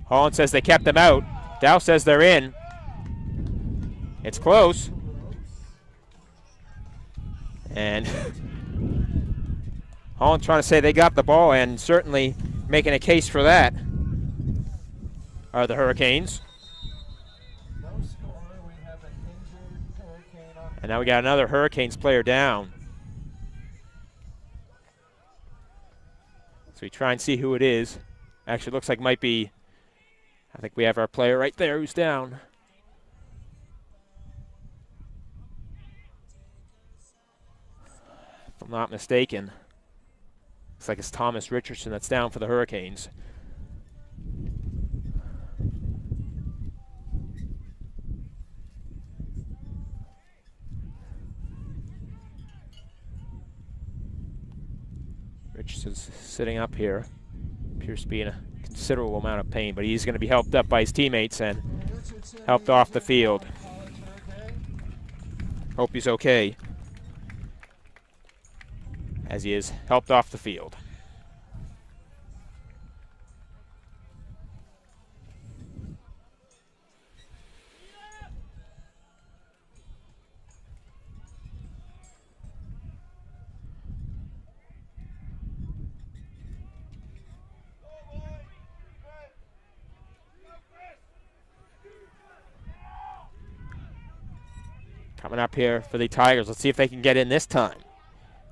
Holland says they kept them out. Dow says they're in. It's close. And Holland trying to say they got the ball, and certainly making a case for that are the Hurricanes. And now we got another Hurricanes player down. So we try and see who it is. Actually, looks like it might be, I think we have our player right there who's down. If I'm not mistaken. Looks like it's Thomas Richardson that's down for the Hurricanes. Richardson's sitting up here. Appears to be in a considerable amount of pain, but he's going to be helped up by his teammates and helped off the field. Hope he's okay, as he is helped off the field. Coming up here for the Tigers. Let's see if they can get in this time.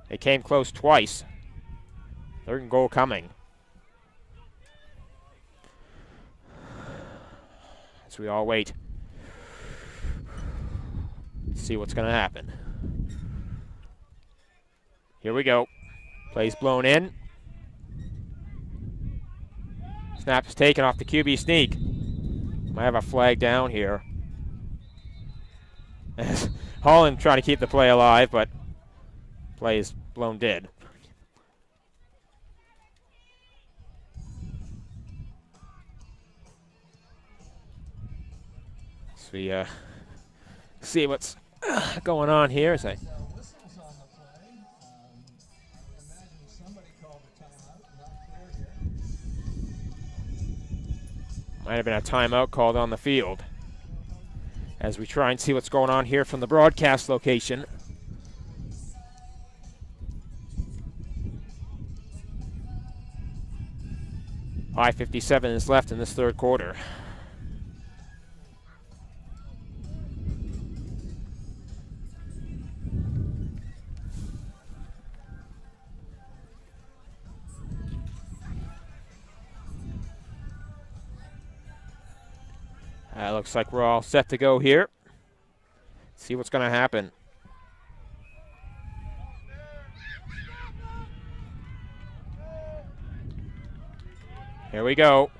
They came close twice. Third and goal coming. As we all wait. Let's see what's going to happen. Here we go. Plays blown in. Snap is taken off the QB sneak. Might have a flag down here. Holland trying to keep the play alive, but play is blown dead. So we see what's going on here. As I might have been a timeout called on the field. As we try and see what's going on here from the broadcast location. .57 is left in this third quarter. Looks like we're all set to go here. See what's going to happen. Here we go.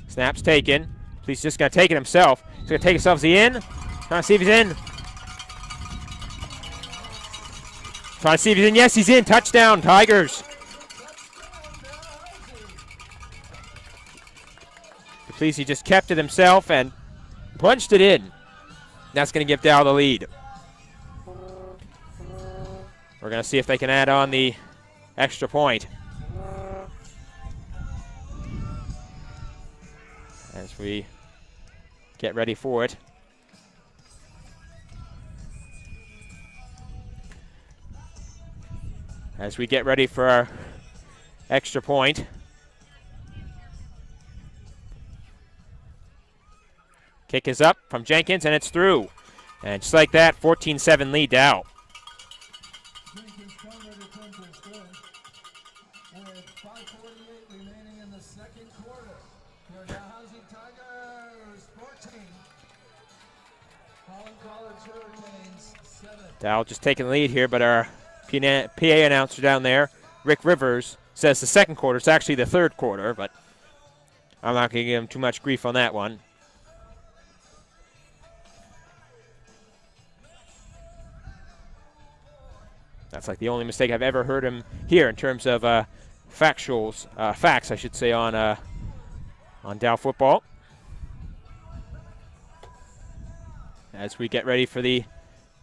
Snap's taken. He's just going to take it himself. He's going to take himself. Is he in? Trying to see if he's in. Trying to see if he's in. Yes, he's in. Touchdown, Tigers. He just kept it himself and punched it in. That's going to give Dow the lead. We're going to see if they can add on the extra point. As we get ready for it. As we get ready for our extra point. Kick is up from Jenkins, and it's through. And just like that, 14-7 lead Dow. Jenkins counter return to the score with 5:48 remaining in the second quarter. Your Dalhousie Tigers 14. Holland College Hurricanes 7. Dow just taking the lead here, but our PA announcer down there, Rick Rivers, says the second quarter. It's actually the third quarter, but I'm not going to give him too much grief on that one. That's like the only mistake I've ever heard him here in terms of facts, I should say, on Dow football. As we get ready for the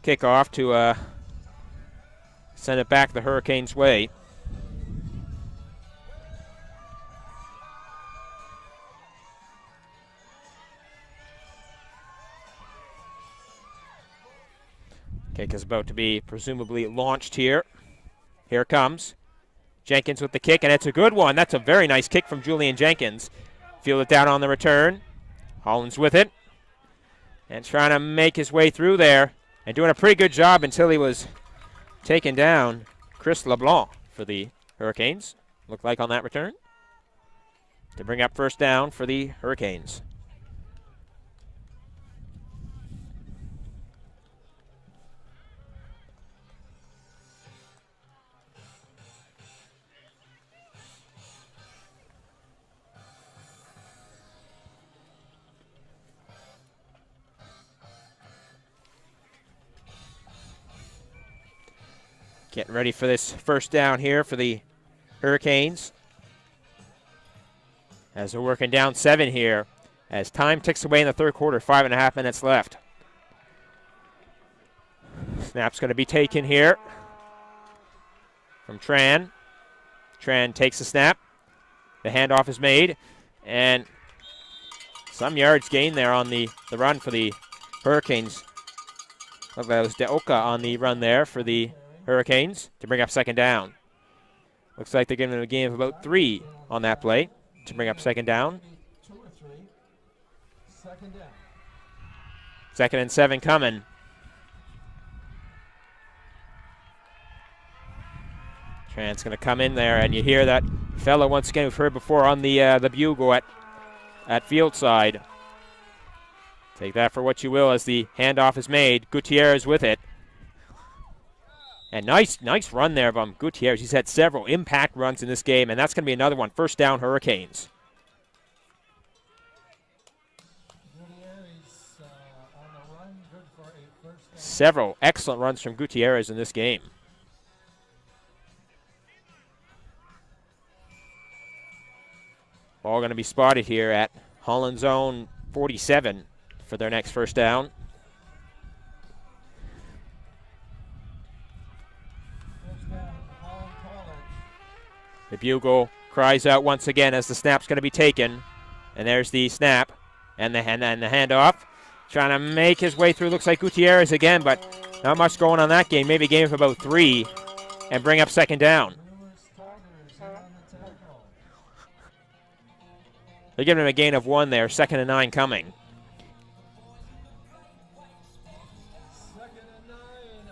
kickoff to send it back the Hurricanes' way. Kick is about to be presumably launched here. Here it comes. Jenkins with the kick, and it's a good one. That's a very nice kick from Julian Jenkins. Field it down on the return. Holland's with it. And trying to make his way through there. And doing a pretty good job until he was taken down. Chris LeBlanc for the Hurricanes. Looked like on that return. To bring up first down for the Hurricanes. Getting ready for this first down here for the Hurricanes. As they're working down 7 here. As time ticks away in the third quarter, 5.5 minutes left. Snap's going to be taken here from Tran. Tran takes the snap. The handoff is made. And some yards gained there on the run for the Hurricanes. Look, that was Deoka on the run there for the Hurricanes to bring up second down. Looks like they're giving them a gain of about 3 on that play to bring up second down. 2 or 3. Second down. 2nd and 7 coming. Trant's going to come in there, and you hear that fella once again we've heard before on the bugle at field side. Take that for what you will as the handoff is made. Gutierrez with it. And nice run there from Gutierrez. He's had several impact runs in this game, and that's going to be another one. First down, Hurricanes. On the run, good for a first down. Several excellent runs from Gutierrez in this game. Ball going to be spotted here at Holland's own 47 for their next first down. First down, Holland College. The bugle cries out once again as the snap's going to be taken. And there's the snap and the handoff. Trying to make his way through. Looks like Gutierrez again, but not much going on that game. Maybe a game of about 3 and bring up second down. They're giving him a gain of 1 there. 2nd and 9 coming. 2nd and 9,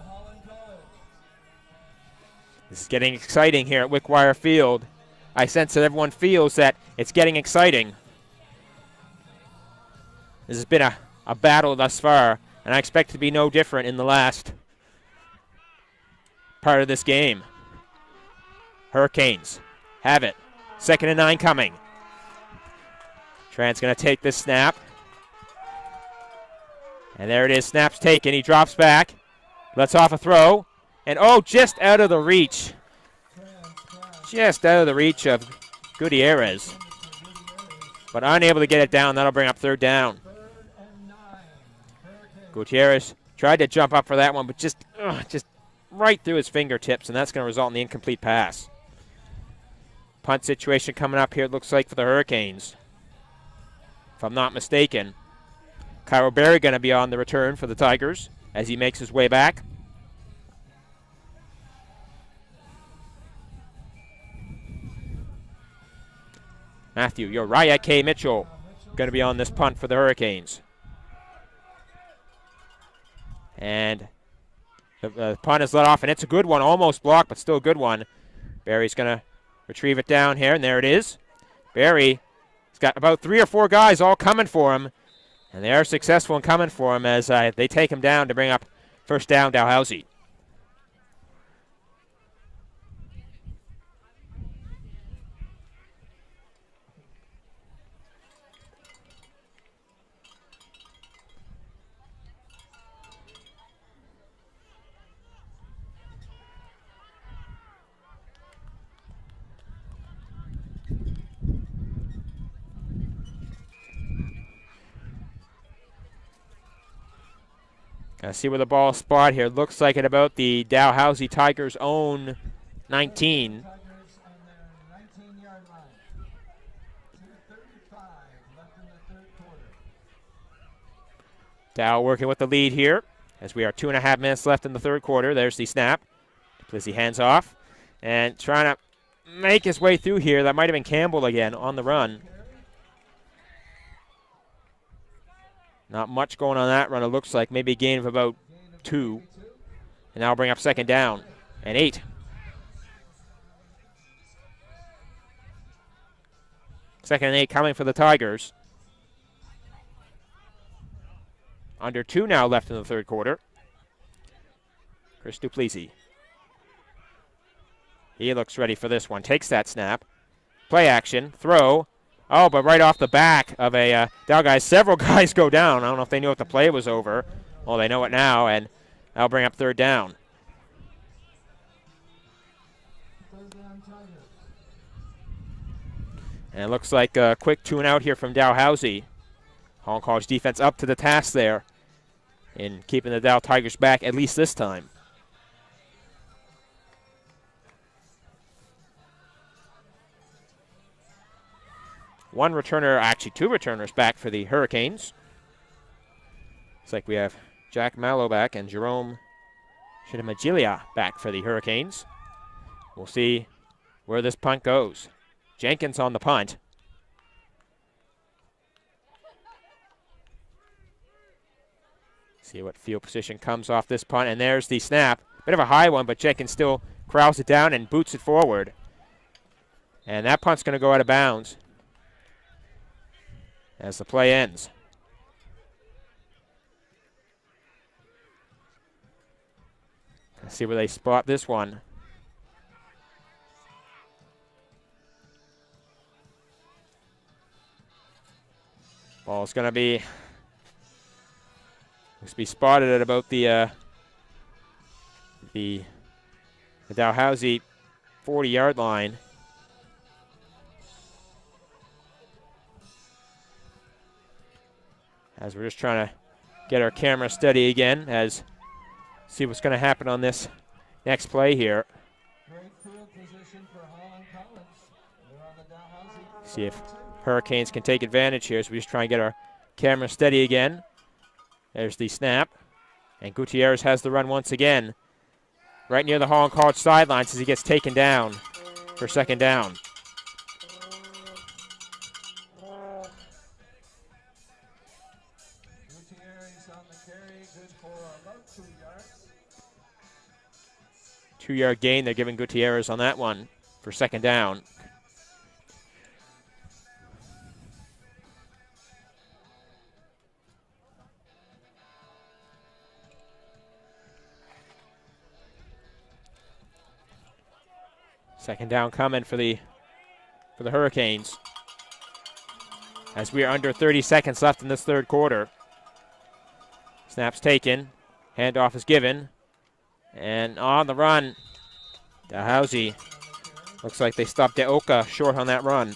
Holland College. This is getting exciting here at Wickwire Field. I sense that everyone feels that it's getting exciting. This has been a battle thus far, and I expect it to be no different in the last part of this game. Hurricanes have it. 2nd and 9 coming. Trant's going to take this snap. And there it is. Snap's taken. He drops back. Lets off a throw. And just out of the reach. Just out of the reach of Gutierrez. But unable to get it down. That'll bring up 3rd down. Gutierrez tried to jump up for that one, but just right through his fingertips, and that's going to result in the incomplete pass. Punt situation coming up here, it looks like, for the Hurricanes. If I'm not mistaken. Cairo Berry going to be on the return for the Tigers as he makes his way back. Uriah K. Mitchell going to be on this punt for the Hurricanes. And the punt is let off, and it's a good one. Almost blocked, but still a good one. Berry's going to retrieve it down here, and there it is. Berry has got about 3 or 4 guys all coming for him, and they are successful in coming for him as they take him down to bring up first down, Dalhousie. See where the ball spot here. Looks like at about the Dalhousie Tigers' own 19. Tigers on their 19-yard line. 2:35 left in the 3rd quarter. Dow working with the lead here as we are 2.5 minutes left in the 3rd quarter. There's the snap. Plizzy hands off and trying to make his way through here. That might have been Campbell again on the run. Not much going on that run. It looks like maybe a gain of about 2. And now bring up 2nd down and 8. 2nd and 8 coming for the Tigers. Under 2 now left in the 3rd quarter. Chris Duplessis. He looks ready for this one. Takes that snap. Play action. Throw. But right off the back of a Dow guy, several guys go down. I don't know if they knew if the play was over. Well, they know it now, and that'll bring up 3rd down. 3rd down, Tigers. And it looks like a quick 2-and-out here from Dalhousie. Holland College defense up to the task there in keeping the Dow Tigers back, at least this time. One returner, actually 2 returners back for the Hurricanes. Looks like we have Jack Mallow back and Jerome Shidamagilia back for the Hurricanes. We'll see where this punt goes. Jenkins on the punt. See what field position comes off this punt. And there's the snap. Bit of a high one, but Jenkins still corrals it down and boots it forward. And that punt's going to go out of bounds as the play ends. Let's see where they spot this one. Ball's going to be spotted at about the Dalhousie 40-yard line. As we're just trying to get our camera steady again, as see what's going to happen on this next play here. Great field position for Holland College. They're on the Dalhousie. See if Hurricanes can take advantage here. So we just try and get our camera steady again. There's the snap. And Gutierrez has the run once again. Right near the Holland College sidelines as he gets taken down for second down. Gutierrez on the carry, good for about 2 yards. 2-yard gain. They're giving Gutierrez on that one for second down. Second down coming for the Hurricanes. As we are under 30 seconds left in this third quarter. Snap's taken. Handoff is given. And on the run, Dalhousie. Looks like they stopped Deoka short on that run.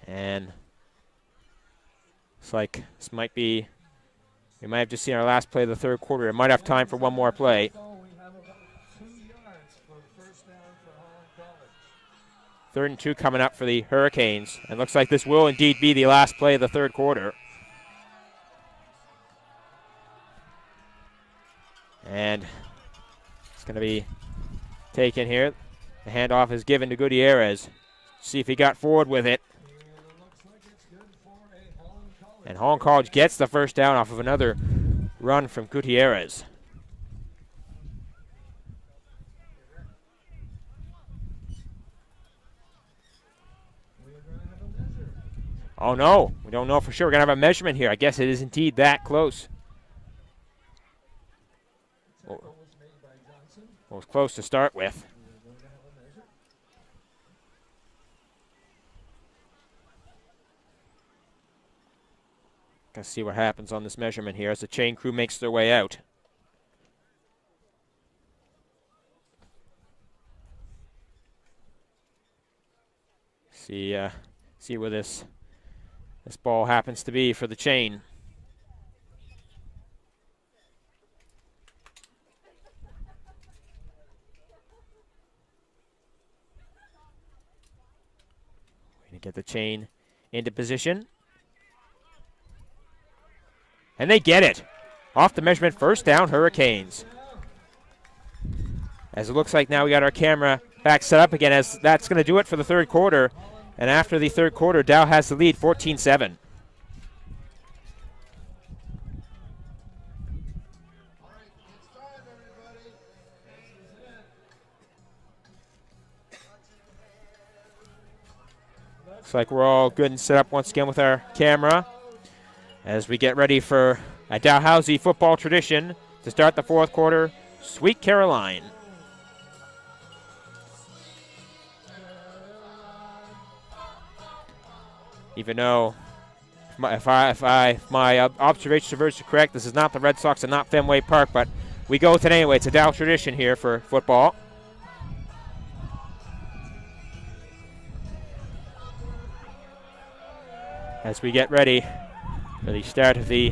And looks like this might be, we might have just seen our last play of the third quarter. It might have time for one more play. So we have about 2 yards for first down for Holland College. 3rd and 2 coming up for the Hurricanes. And looks like this will indeed be the last play of the third quarter. And it's going to be taken here. The handoff is given to Gutierrez. See if he got forward with it. And Holland College gets the first down off of another run from Gutierrez. Oh no, we don't know for sure. We're going to have a measurement here. I guess it is indeed that close. Well, it was close to start with. Gonna see what happens on this measurement here as the chain crew makes their way out. See where this ball happens to be for the chain. We're gonna get the chain into position. And they get it. Off the measurement, first down, Hurricanes. As it looks like now we got our camera back set up again, as that's going to do it for the third quarter. And after the third quarter, Dow has the lead, 14-7. Looks like we're all good and set up once again with our camera as we get ready for a Dalhousie football tradition to start the fourth quarter, Sweet Caroline. Even though, if my observations are correct, this is not the Red Sox and not Fenway Park, but we go with it anyway. It's a Dow tradition here for football. As we get ready for the start of the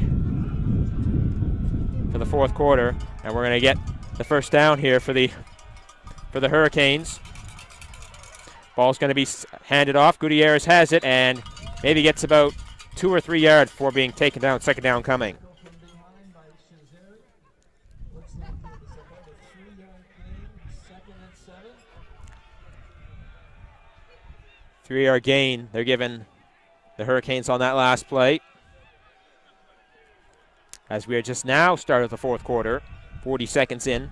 fourth quarter, and we're going to get the first down here for the Hurricanes. Ball's going to be handed off. Gutierrez has it and maybe gets about 2 or 3 yards before being taken down. Second down coming. 3-yard gain. They're giving the Hurricanes on that last play. as we are just now started the fourth quarter, 40 seconds in.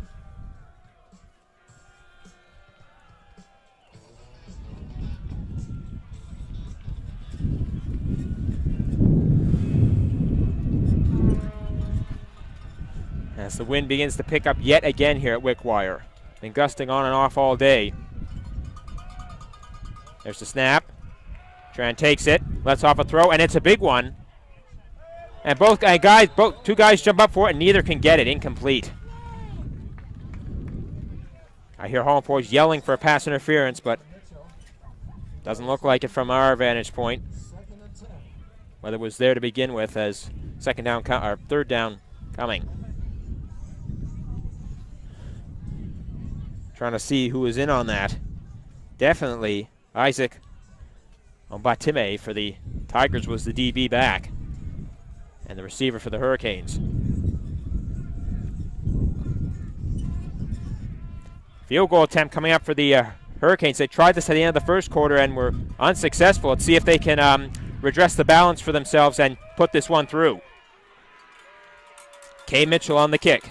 As the wind begins to pick up yet again here at Wickwire. Been gusting on and off all day. There's the snap. Tran takes it, lets off a throw, and it's a big one. And two guys jump up for it, and neither can get it. Incomplete. I hear Holland boys yelling for a pass interference, but doesn't look like it from our vantage point. Whether it was there to begin with, as third down coming. Trying to see who is in on that. Definitely Isaac Ombatime for the Tigers was the DB back, and the receiver for the Hurricanes. Field goal attempt coming up for the Hurricanes. They tried this at the end of the first quarter and were unsuccessful. Let's see if they can redress the balance for themselves and put this one through. Kay Mitchell on the kick.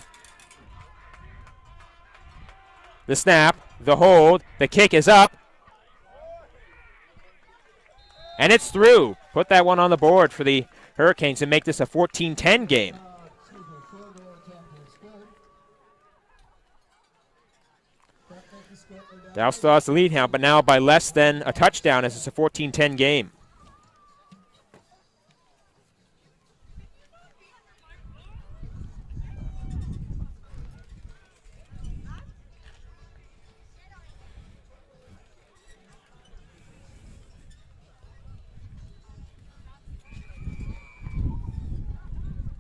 The snap, the hold, the kick is up. And it's through. Put that one on the board for the Hurricanes and make this a 14-10 game. Dow still has the lead now, but now by less than a touchdown as it's a 14-10 game.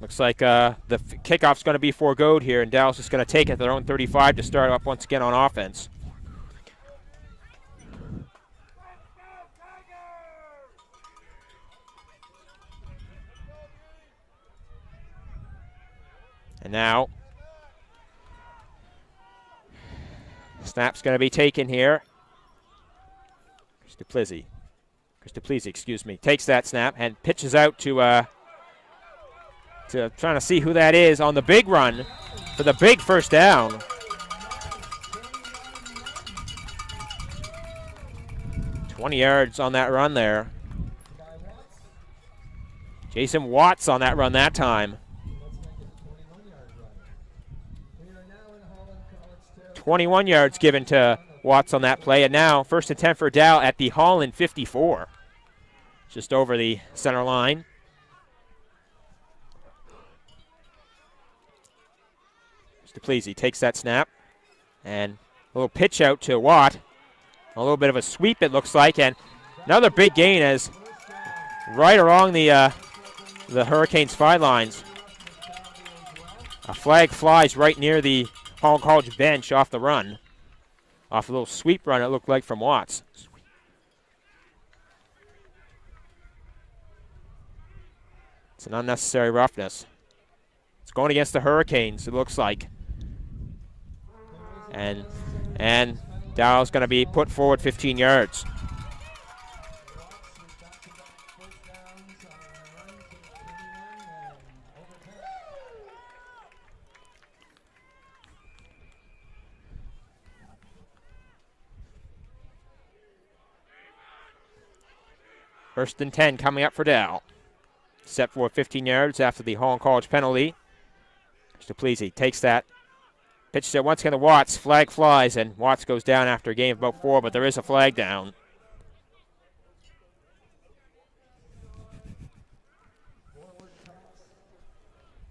Looks like the kickoff's going to be foregoed here, and Dallas is going to take it their own 35 to start up once again on offense. And now, snap's going to be taken here. Chris Duplessis, excuse me, takes that snap and pitches out to trying to see who that is on the big run for the big first down. "20 yards on that run there. Jason Watts on that run that time. 21 yards given to Watts on that play, and now first and 10 for Dow at the Holland 54. Just over the center line. Duplessis takes that snap, and a little pitch out to Watt. A little bit of a sweep, it looks like, and another big gain as right along the Hurricanes' 5 lines. A flag flies right near the Holland College bench off the run. Off a little sweep run, it looked like, from Watts. It's an unnecessary roughness. It's going against the Hurricanes, it looks like. And Dow's going to be put forward 15 yards. First and 10 coming up for Dow. Set for 15 yards after the Holland College penalty. Duplessis takes that. Pitches it once again to Watts. Flag flies, and Watts goes down after a gain of about 4, but there is a flag down.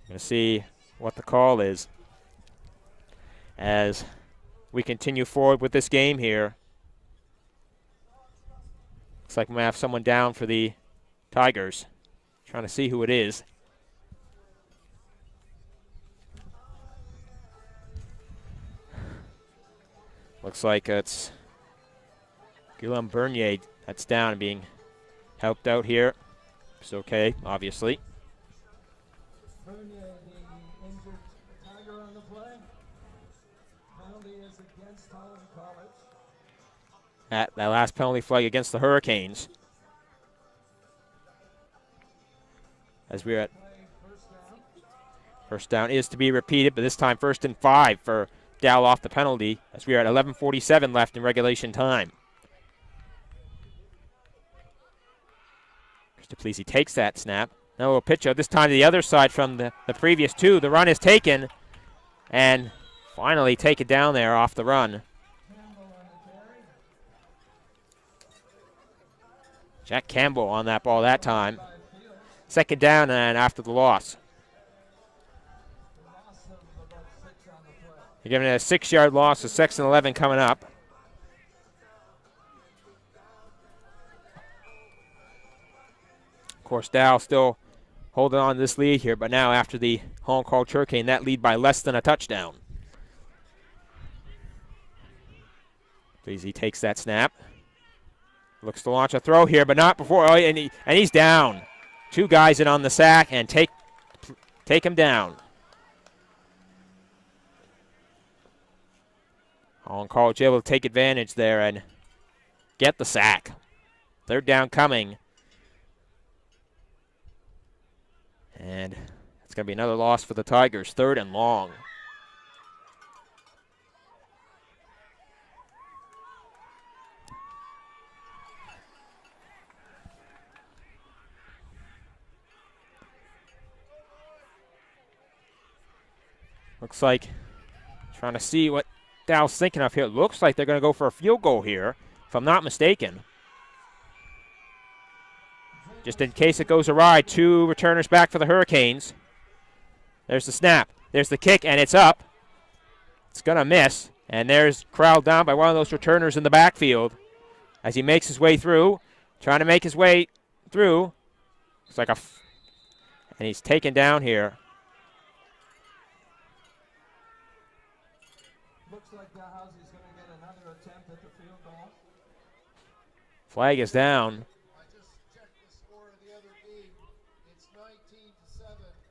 Going to see what the call is as we continue forward with this game here. Looks like we might have someone down for the Tigers. Trying to see who it is. Looks like it's Guillaume Bernier that's down and being helped out here. It's okay, obviously. Bernier, the injured Tiger on the play. Penalty is against Holland College. At that last penalty flag against the Hurricanes. As we're at First down is to be repeated, but this time 1st and 5 for Dal off the penalty as we are at 11:47 left in regulation time. Dalhousie takes that snap. Now a pitch out, this time to the other side from the previous two. The run is taken and finally taken down there off the run. Jack Campbell on that ball that time. 2nd down and after the loss. They're giving it a 6-yard loss, so 2nd and 11 coming up. Of course, Dow still holding on to this lead here, but now after the Holland called Hurricane, that lead by less than a touchdown. Dalhousie takes that snap. Looks to launch a throw here, but not before. Oh, and he's down. 2 guys in on the sack and take him down. Holland College able to take advantage there and get the sack. 3rd down coming. And it's going to be another loss for the Tigers. 3rd and long. Looks like trying to see what Dow's thinking of here. It looks like they're going to go for a field goal here, if I'm not mistaken. Just in case it goes awry, 2 returners back for the Hurricanes. There's the snap. There's the kick, and it's up. It's going to miss. And there's crowd down by one of those returners in the backfield as he makes his way through. Trying to make his way through. It's like and he's taken down here. Looks like Dalhousie's going to get another attempt at the field goal. Flag is down. I just checked the score of the other game. It's 19-7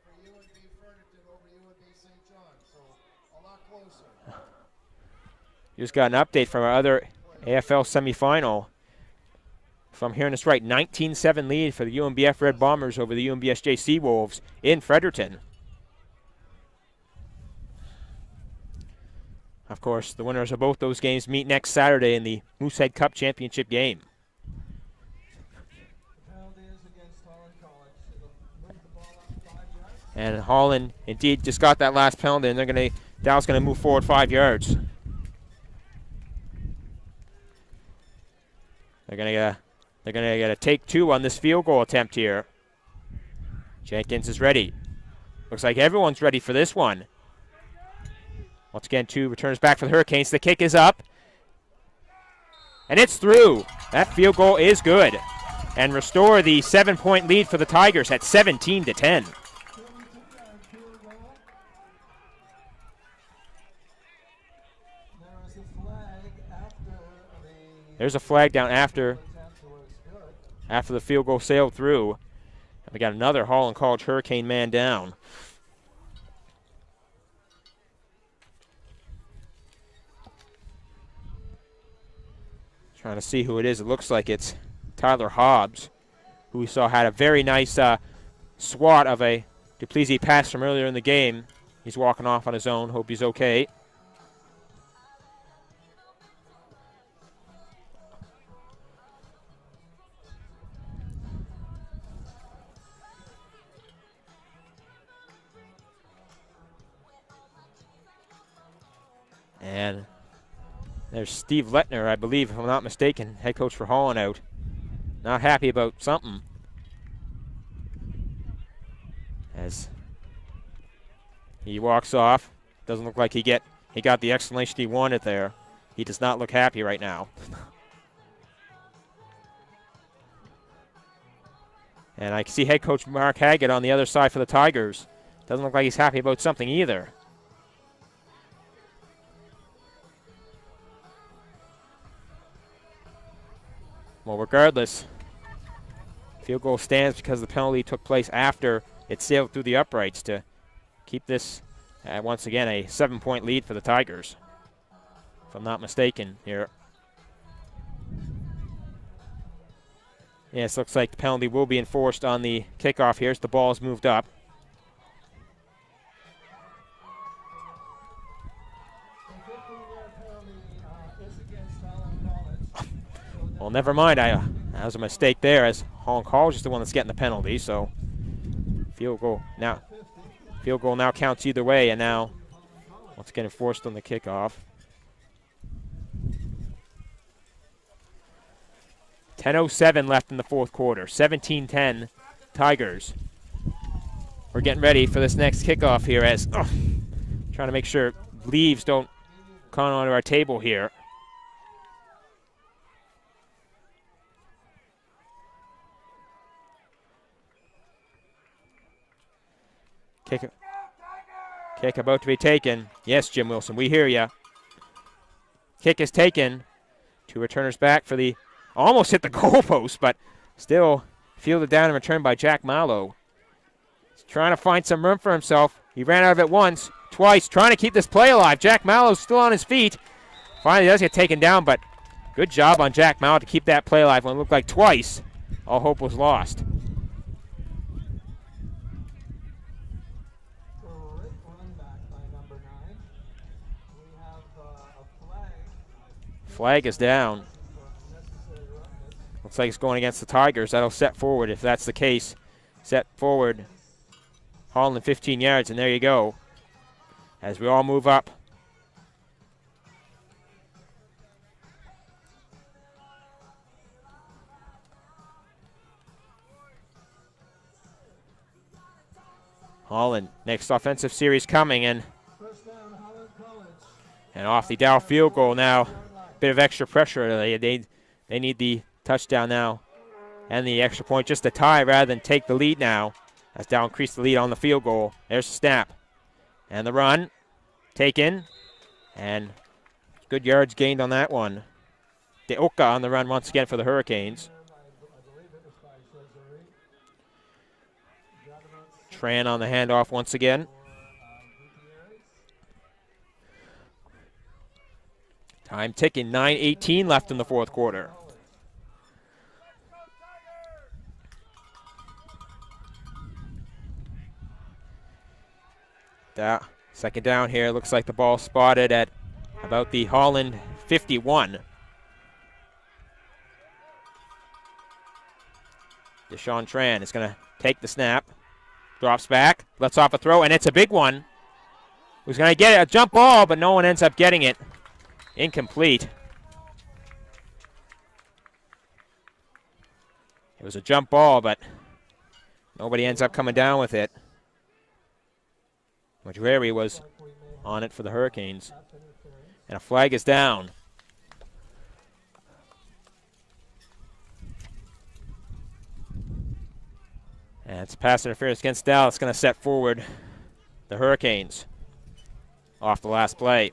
for UNB Fredericton over UNB St. John, so a lot closer. Just got an update from our other AFL semifinal. If I'm hearing this right, 19-7 lead for the UNBF Red Bombers over the UNBSJ Seawolves in Fredericton. Of course, the winners of both those games meet next Saturday in the Moosehead Cup Championship game. And Holland indeed just got that last penalty, and Dow's going to move forward 5 yards. They're going to get a take 2 on this field goal attempt here. Jenkins is ready. Looks like everyone's ready for this one. Once again, 2 returns back for the Hurricanes. The kick is up. And it's through. That field goal is good. And restore the 7-point lead for the Tigers at 17-10. There's a flag down after the field goal sailed through. And we got another Holland College Hurricane man down. Trying to see who it is. It looks like it's Tyler Hobbs, who we saw had a very nice swat of a Dalhousie pass from earlier in the game. He's walking off on his own. Hope he's okay. And there's Steve Lettner, I believe, if I'm not mistaken, head coach for Holland out. Not happy about something. As he walks off. Doesn't look like he got the explanation he wanted there. He does not look happy right now. And I can see head coach Mark Haggett on the other side for the Tigers. Doesn't look like he's happy about something either. Well, regardless, field goal stands because the penalty took place after it sailed through the uprights to keep this, once again, a 7-point lead for the Tigers, if I'm not mistaken here. Yes, looks like the penalty will be enforced on the kickoff here as the ball is moved up. Well, never mind. That was a mistake there, as Holland College is the one that's getting the penalty. So field goal now. Field goal now counts either way, and now once again enforced on the kickoff. 10:07 left in the fourth quarter. 17-10 Tigers. We're getting ready for this next kickoff here, as trying to make sure leaves don't come onto our table here. Kick about to be taken. Yes, Jim Wilson, we hear ya. Kick is taken. Two returners back for the, almost hit the goalpost, but still fielded down and returned by Jack Mallow. He's trying to find some room for himself. He ran out of it once, twice, trying to keep this play alive. Jack Mallow's still on his feet. Finally does get taken down, but good job on Jack Mallow to keep that play alive when it looked like twice all hope was lost. Flag is down. Looks like it's going against the Tigers. That'll set forward if that's the case. Set forward. Holland 15 yards, and there you go. As we all move up. Holland, next offensive series coming, and off the Dow field goal now. Bit of extra pressure. They need the touchdown now and the extra point just to tie rather than take the lead now. As Dow increased the lead on the field goal. There's the snap. And the run. Taken. And good yards gained on that one. Deoka on the run once again for the Hurricanes. Tran on the handoff once again. Time ticking, 9:18 left in the fourth quarter. Second down here. Looks like the ball spotted at about the Holland 51. Deshaun Tran is going to take the snap. Drops back, lets off a throw, and it's a big one. Who's going to get it? A jump ball, but no one ends up getting it. Incomplete. It was a jump ball, but nobody ends up coming down with it. Majreri was on it for the Hurricanes. And a flag is down. And it's pass interference against Dallas. Going to set forward the Hurricanes off the last play.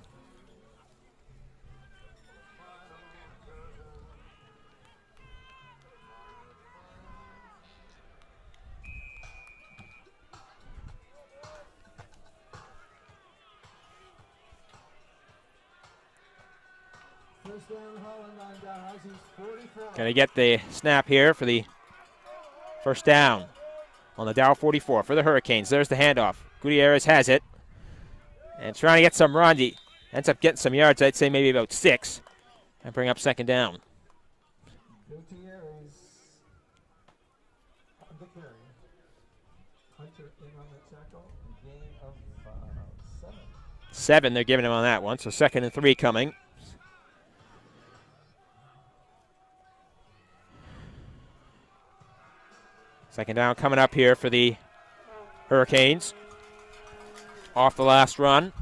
Going to get the snap here for the first down on the Dow 44 for the Hurricanes. There's the handoff. Gutierrez has it. And trying to get some run. He ends up getting some yards, I'd say maybe about 6. And bring up second down. Gutierrez on the carry. Hunter in on the tackle. Gain of 7. 7 they're giving him on that one. So 2nd and 3 coming. Second down coming up here for the Hurricanes. Off the last run.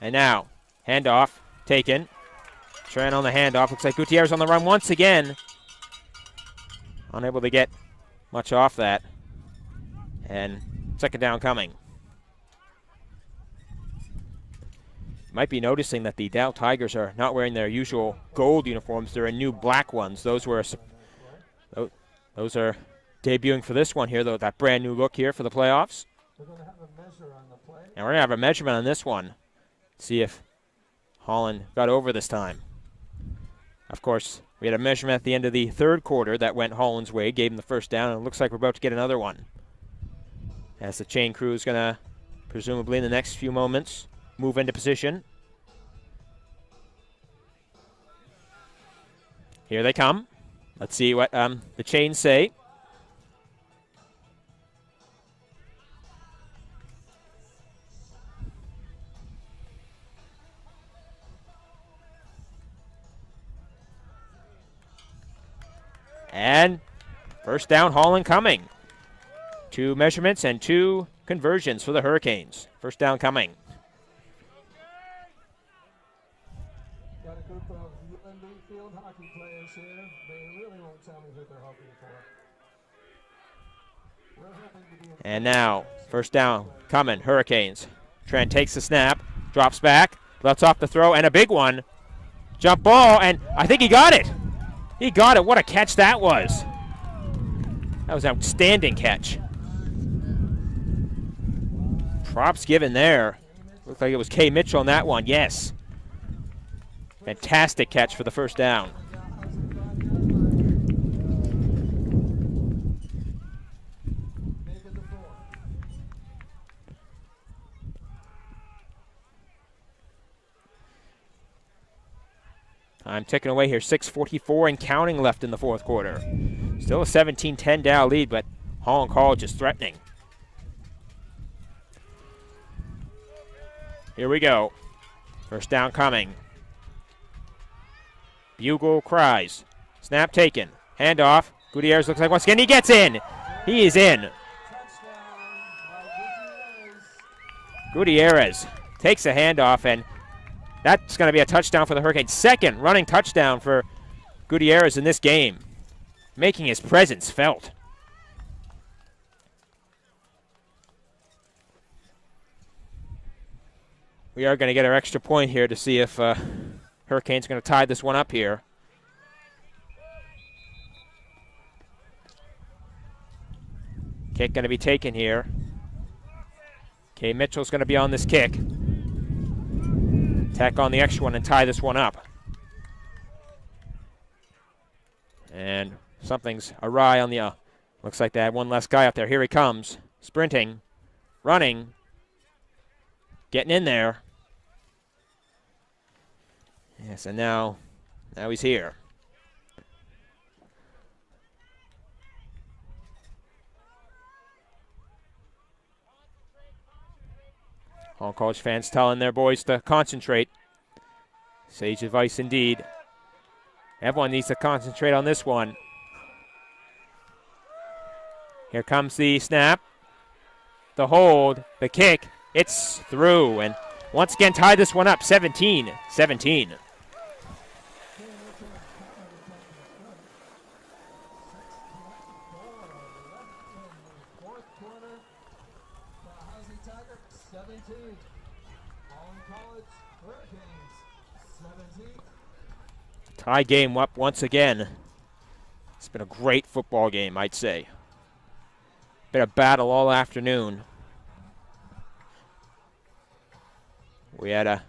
And now, handoff taken. Tran on the handoff. Looks like Gutierrez on the run once again. Unable to get much off that. And second down coming. Might be noticing that the Dow Tigers are not wearing their usual gold uniforms. They're in new black ones. Those are debuting for this one here, though, that brand new look here for the playoffs. We're going to have a measure on the play. And we're going to have a measurement on this one. See if Holland got over this time. Of course, we had a measurement at the end of the third quarter that went Holland's way, gave him the first down, and it looks like we're about to get another one. As the chain crew is going to, presumably in the next few moments, move into position. Here they come. Let's see what the chains say. And first down, Holland coming. 2 measurements and 2 conversions for the Hurricanes. First down coming. Got a group of UNB field hockey players here. They really won't tell me who they're hoping for. We're hoping to be And now, first down coming, Hurricanes. Trent takes the snap, drops back, lets off the throw, and a big one. Jump ball, and I think he got it. He got it. What a catch that was. That was an outstanding catch. Props given there. Looked like it was Kay Mitchell on that one. Yes. Fantastic catch for the first down. I'm ticking away here. 6:44 and counting left in the fourth quarter. Still a 17-10 Dow lead, but Holland College is threatening. Here we go. First down coming. Bugle cries. Snap taken. Handoff. Gutierrez looks like once again he gets in. He is in. Gutierrez takes a handoff, and that's going to be a touchdown for the Hurricanes. Second running touchdown for Gutierrez in this game, making his presence felt. We are going to get our extra point here to see if Hurricanes are going to tie this one up here. Kick going to be taken here. Kay Mitchell's going to be on this kick. Tack on the extra one and tie this one up. And something's awry on the, looks like they had one less guy up there. Here he comes, sprinting, running, getting in there. Yes, and now he's here. All college fans telling their boys to concentrate. Sage advice indeed. Everyone needs to concentrate on this one. Here comes the snap, the hold, the kick. It's through, and once again tie this one up, 17-17. Tie game up once again. It's been a great football game, I'd say. Been a battle all afternoon. We had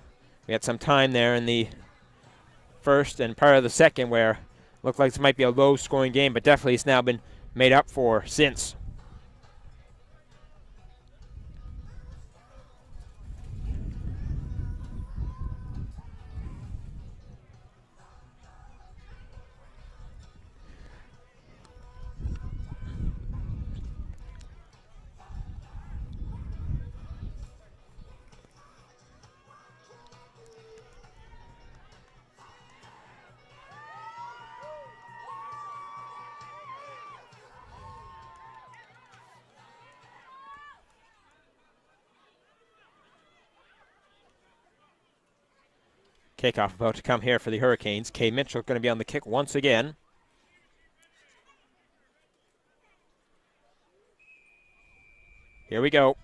some time there in the first and part of the second where it looked like this might be a low-scoring game, but definitely it's now been made up for since. Kickoff about to come here for the Hurricanes. Kay Mitchell going to be on the kick once again. Here we go.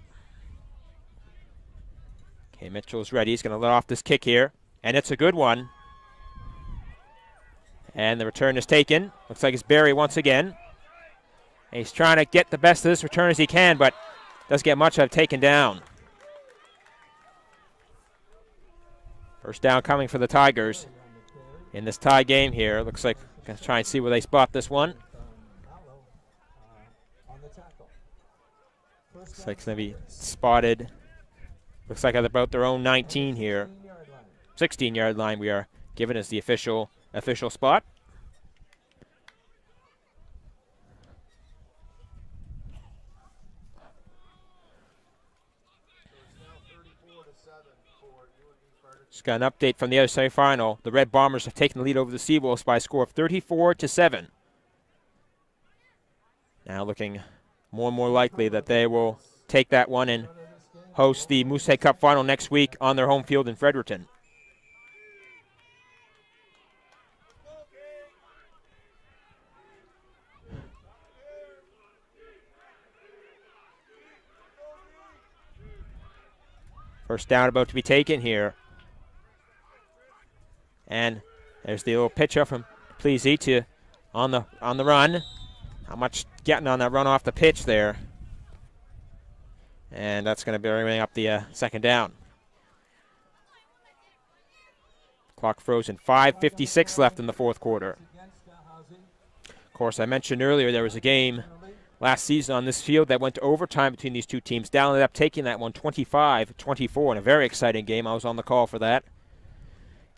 Kay Mitchell's ready. He's going to let off this kick here. And it's a good one. And the return is taken. Looks like it's Barry once again. And he's trying to get the best of this return as he can, but doesn't get much of it taken down. First down coming for the Tigers in this tie game here. Looks like going to try and see where they spot this one. Looks like it's going to be spotted. Looks like at about their own 19 here. 16-yard line we are given as the official spot. Just got an update from the other semifinal. The Red Bombers have taken the lead over the Seawolves by a score of 34-7. Now looking more and more likely that they will take that one and host the Moosehead Cup final next week on their home field in Fredericton. First down about to be taken here. And there's the little pitch up from Pleasy on the run. How much getting on that run off the pitch there. And that's going to bring up the second down. Clock frozen. 5:56 left in the fourth quarter. Of course, I mentioned earlier there was a game last season on this field that went to overtime between these two teams. Dow ended up taking that one 25-24 in a very exciting game. I was on the call for that.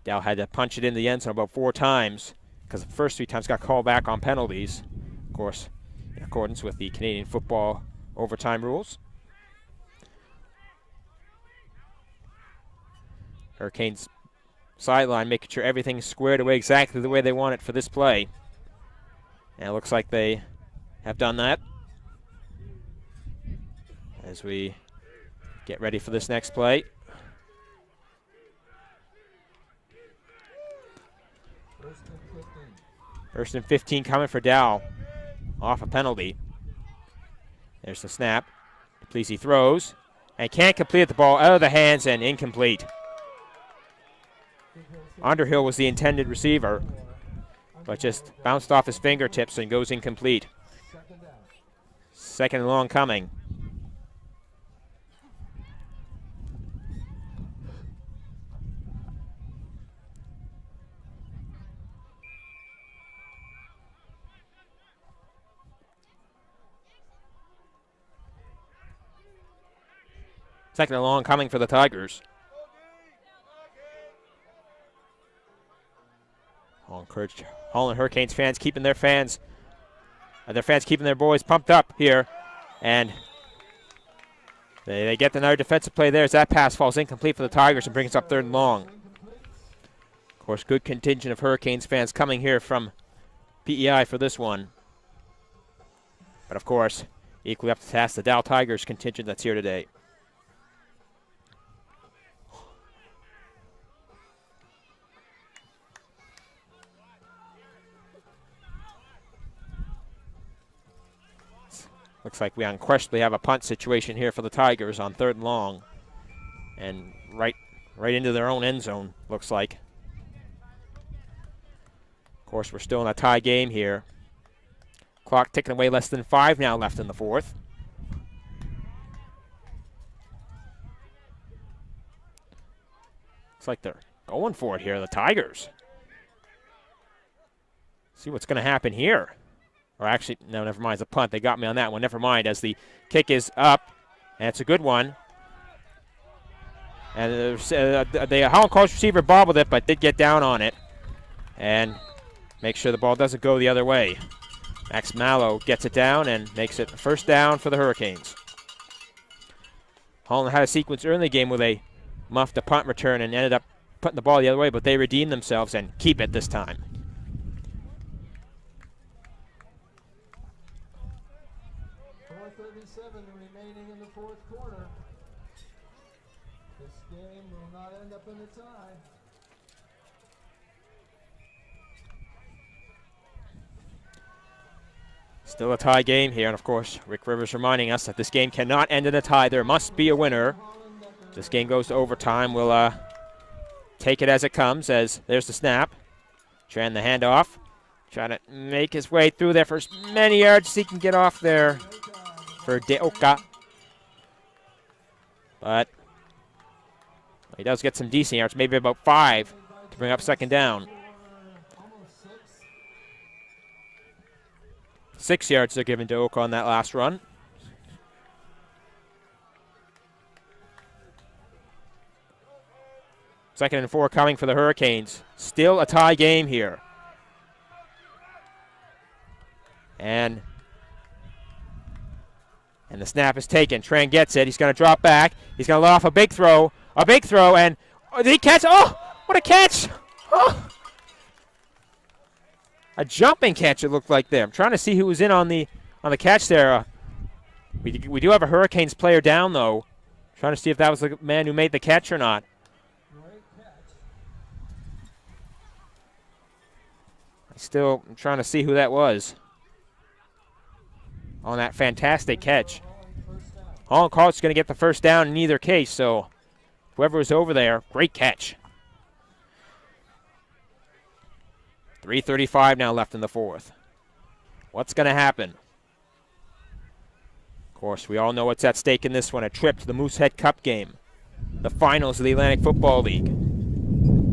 Dow had to punch it in the end zone about 4 times because the first 3 times got called back on penalties. Of course, in accordance with the Canadian football overtime rules. Hurricanes sideline making sure everything's squared away exactly the way they want it for this play. And it looks like they have done that. As we get ready for this next play. First and 15 coming for Dow. Off a penalty. There's the snap. Pleasy throws. And can't complete the ball out of the hands and incomplete. Underhill was the intended receiver, but just bounced off his fingertips and goes incomplete. Second and long coming. Second and long coming for the Tigers. I'll encourage Holland Hurricanes fans keeping their keeping their boys pumped up here. And they get another defensive play there as that pass falls incomplete for the Tigers and brings up third and long. Of course, good contingent of Hurricanes fans coming here from PEI for this one. But of course, equally up to task the Dow Tigers contingent that's here today. Looks like we unquestionably have a punt situation here for the Tigers on third and long. And right into their own end zone, looks like. Of course, we're still in a tie game here. Clock ticking away, less than 5 now left in the fourth. Looks like they're going for it here, the Tigers. See what's going to happen here. Or actually, no, never mind. It's a punt. They got me on that one. Never mind, as the kick is up, and it's a good one. And the Holland College receiver bobbled it, but did get down on it. And make sure the ball doesn't go the other way. Max Mallow gets it down and makes it a first down for the Hurricanes. Holland had a sequence early in the game where they muffed a punt return and ended up putting the ball the other way, but they redeemed themselves and keep it this time. 4:37 remaining in the fourth quarter. This game will not end up in a tie. Still a tie game here, and of course, Rick Rivers reminding us that this game cannot end in a tie. There must be a winner. This game goes to overtime. We'll take it as it comes, as there's the snap. Trying the handoff. Trying to make his way through there for as many yards as he can get off there for Deoka. But he does get some decent yards, maybe about 5 to bring up second down. 6 yards they're given to Oka on that last run. Second and 4 coming for the Hurricanes. Still a tie game here. And the snap is taken. Tran gets it. He's going to drop back. He's going to let off a big throw, and Oh, did he catch? Oh, what a catch! Oh. A jumping catch, it looked like there. I'm trying to see who was in on the catch there. We do have a Hurricanes player down, though. Trying to see if that was the man who made the catch or not. I'm trying to see who that was on that fantastic catch. Holland College's going to get the first down in either case, so whoever was over there, great catch. 3:35 now left in the fourth. What's going to happen? Of course, we all know what's at stake in this one, a trip to the Moosehead Cup game, the finals of the Atlantic Football League.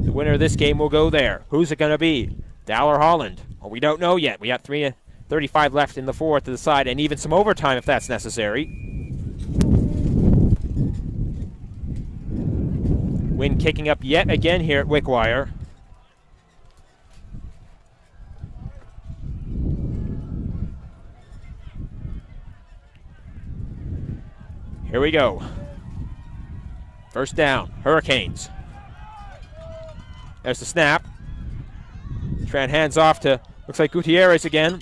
The winner of this game will go there. Who's it going to be? Dal or Holland? Well, we don't know yet. We got 3:35 left in the fourth to the side, and even some overtime if that's necessary. Wind kicking up yet again here at Wickwire. Here we go. First down, Hurricanes. There's the snap. Tran hands off to, looks like Gutierrez again.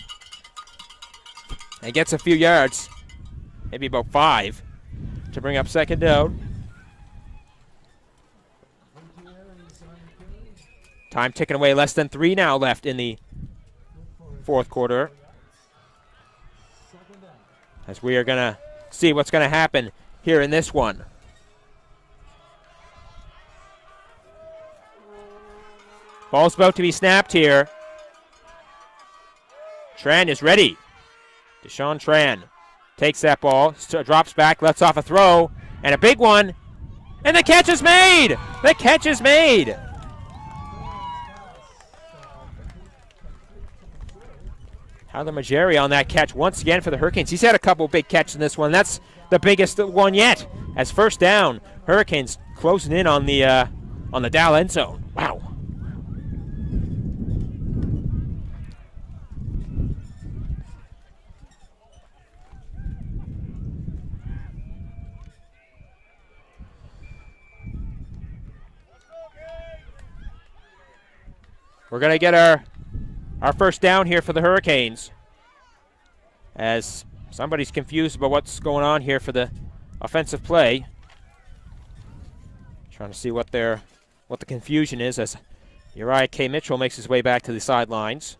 And gets a few yards, maybe about 5, to bring up second down. Time ticking away, less than 3 now left in the fourth quarter. As we are going to see what's going to happen here in this one. Ball's about to be snapped here. Tran is ready. Deshaun Tran takes that ball, drops back, lets off a throw, and a big one. And the catch is made! The catch is made! Tyler Majeri on that catch once again for the Hurricanes. He's had a couple big catches in this one. That's the biggest one yet. As first down, Hurricanes closing in on the Dal end zone. Wow. We're going to get our first down here for the Hurricanes, as somebody's confused about what's going on here for the offensive play. Trying to see what the confusion is as Uriah K. Mitchell makes his way back to the sidelines.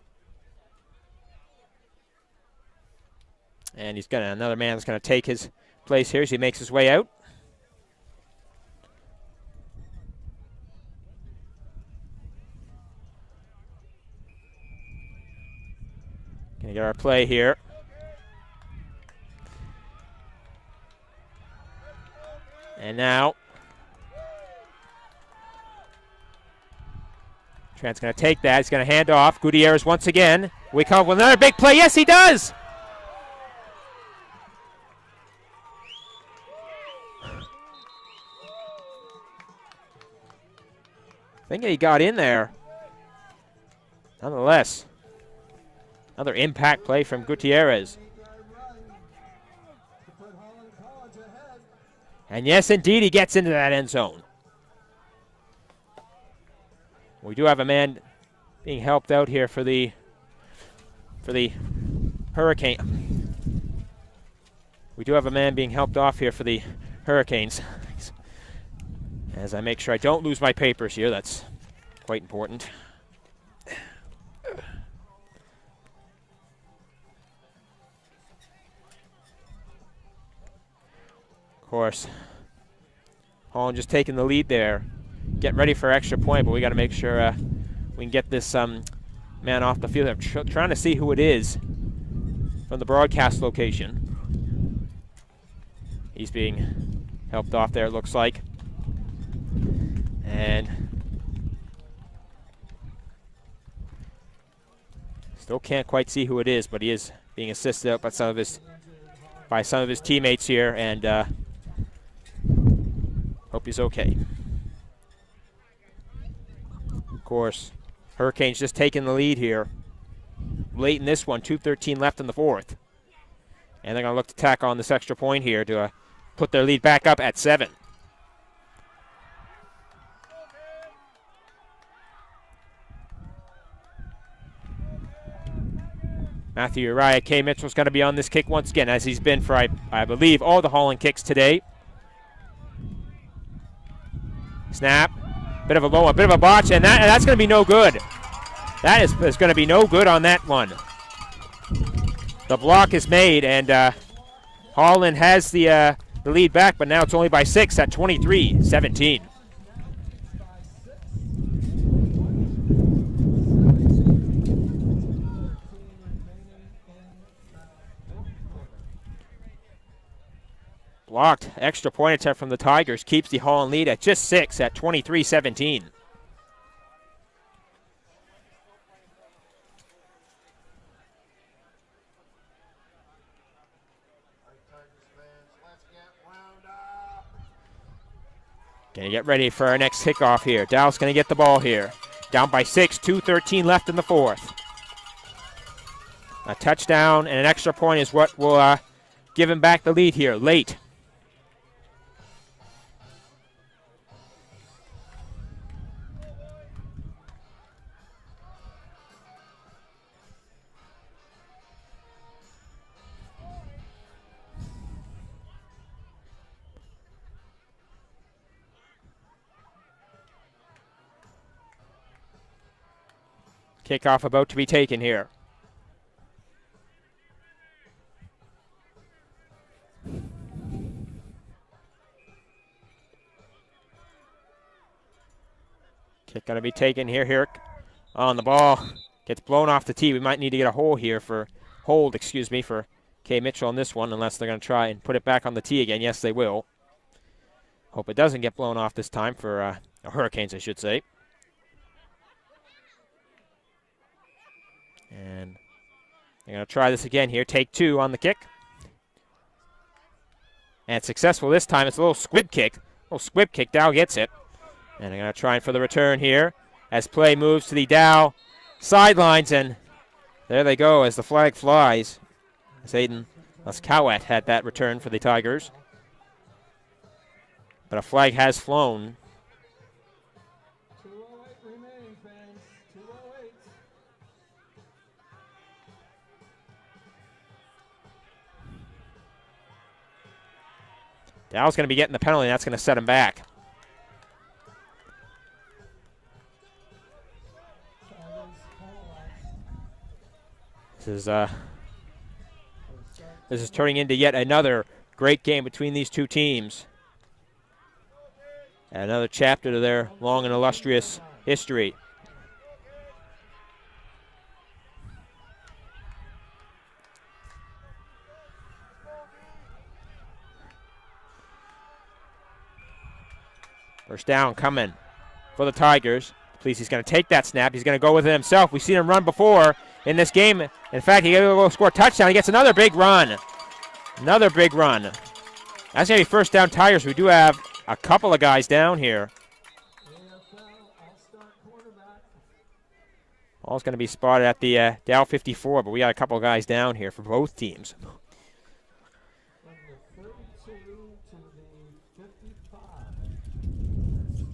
And he's got another man that's going to take his place here as he makes his way out. Gonna get our play here. And now Tran's gonna take that. He's gonna hand off. Gutierrez once again. We come up with another big play. Yes, he does. I think he got in there. Nonetheless. Another impact play from Gutierrez. And yes, indeed, he gets into that end zone. We do have a man being helped out here for the Hurricane. We do have a man being helped off here for the Hurricanes. As I make sure I don't lose my papers here, that's quite important. Of course, Holland just taking the lead there, getting ready for extra point, but we got to make sure we can get this man off the field. I'm trying to see who it is from the broadcast location. He's being helped off there, it looks like. And still can't quite see who it is, but he is being assisted out by some of his teammates here, and hope he's okay. Of course, Hurricanes just taking the lead here late in this one, 2:13 left in the fourth. And they're going to look to tack on this extra point here to put their lead back up at 7. Matthew Uriah K. Mitchell's going to be on this kick once again, as he's been for, I believe, all the Holland kicks today. Snap. Bit of a low one, bit of a botch, and that's going to be no good. That is going to be no good on that one. The block is made, and Holland has the lead back, but now it's only by 6 at 23-17. Blocked extra point attempt from the Tigers keeps the Holland lead at just 6 at 23-17. Gonna get ready for our next kickoff here. Dow's gonna get the ball here. Down by 6, 2:13 left in the fourth. A touchdown and an extra point is what will give him back the lead here late. Kickoff about to be taken here. Kick going to be taken here. Here on the ball. Gets blown off the tee. We might need to get a hold for K. Mitchell on this one, unless they're going to try and put it back on the tee again. Yes, they will. Hope it doesn't get blown off this time for Hurricanes, I should say. And they're going to try this again here. Take 2 on the kick. And successful this time. It's a little squib kick. Dow gets it. And they're going to try for the return here as play moves to the Dow sidelines. And there they go as the flag flies. As Aiden Laskowet had that return for the Tigers. But a flag has flown. 2:08 remaining, fans. 2:08. Dow's going to be getting the penalty, and that's going to set him back. This is turning into yet another great game between these two teams. And another chapter to their long and illustrious history. First down coming for the Tigers. Please, he's going to take that snap. He's going to go with it himself. We've seen him run before in this game. In fact, he will score a touchdown. He gets another big run. Another big run. That's going to be first down Tigers. We do have a couple of guys down here. AFL All-Star quarterback. Ball's going to be spotted at the Dow 54, but we got a couple of guys down here for both teams. From the 32 to the 55.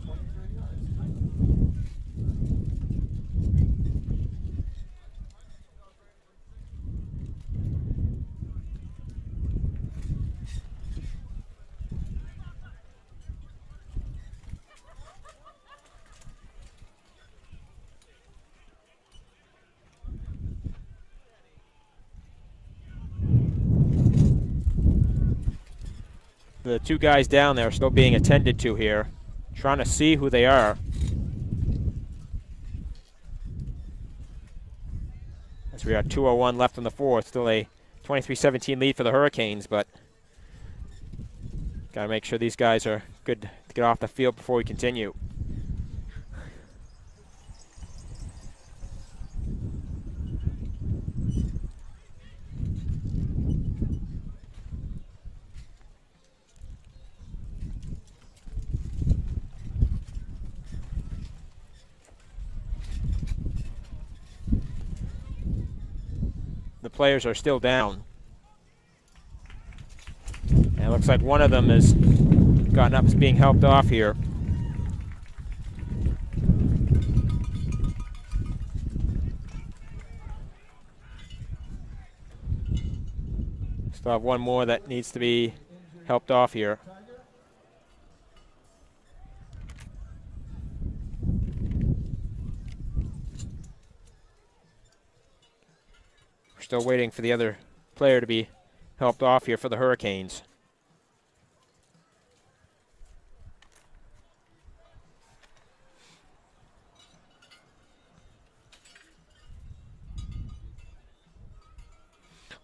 23 yards. The two guys down there are still being attended to here. Trying to see who they are. As we got 2:01 left in the fourth. Still a 23-17 lead for the Hurricanes, but got to make sure these guys are good to get off the field before we continue. The players are still down. And it looks like one of them has gotten up, is being helped off here. Still have one more that needs to be helped off here. We're still waiting for the other player to be helped off here for the Hurricanes.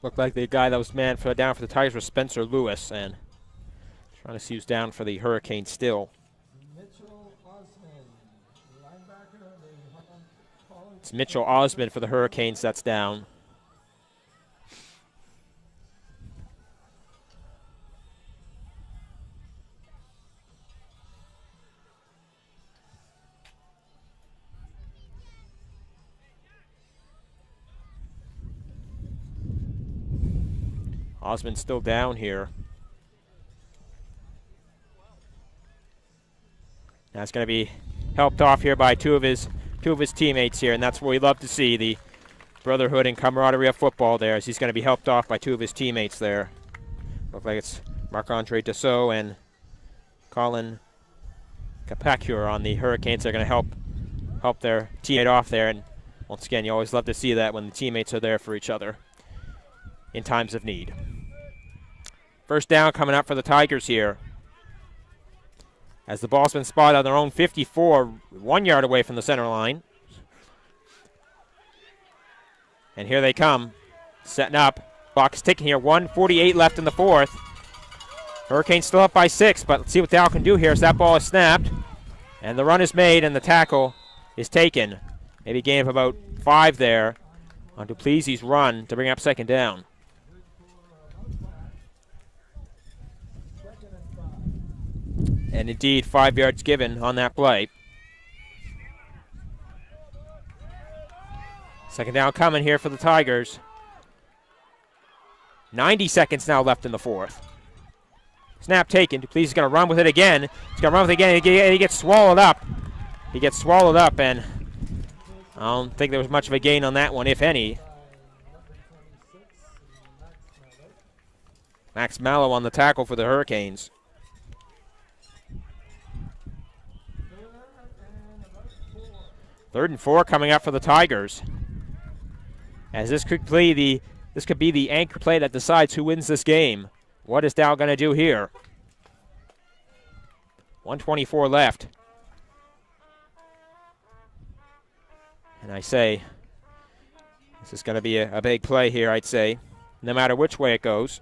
Looked like the guy that was down for the Tigers was Spencer Lewis, and trying to see who's down for the Hurricanes still. It's Mitchell Osmond for the Hurricanes that's down. Osmond's still down here. That's going to be helped off here by two of his teammates here, and that's what we love to see, the brotherhood and camaraderie of football there, as he's going to be helped off by two of his teammates there. Looks like it's Marc-Andre Dassault and Colin Kapacure on the Hurricanes. They're going to help their teammate off there, and once again, you always love to see that when the teammates are there for each other in times of need. First down coming up for the Tigers here, as the ball's been spotted on their own 54, 1 yard away from the center line. And here they come, setting up. Clock's ticking here, 1:48 left in the fourth. Hurricanes still up by 6, but let's see what Dow can do here as that ball is snapped. And the run is made and the tackle is taken. Maybe a gain of about 5 there on Duplessis' run to bring up second down. And indeed, 5 yards given on that play. Second down coming here for the Tigers. 90 seconds now left in the fourth. Snap taken. Duplessis is going to run with it again. He's going to run with it again, and he gets swallowed up. He gets swallowed up, and I don't think there was much of a gain on that one, if any. Max Mallow on the tackle for the Hurricanes. Third and 4 coming up for the Tigers, as this could be the anchor play that decides who wins this game. What is Dow going to do here? 1:24 left. And I say, this is going to be a big play here, I'd say, no matter which way it goes.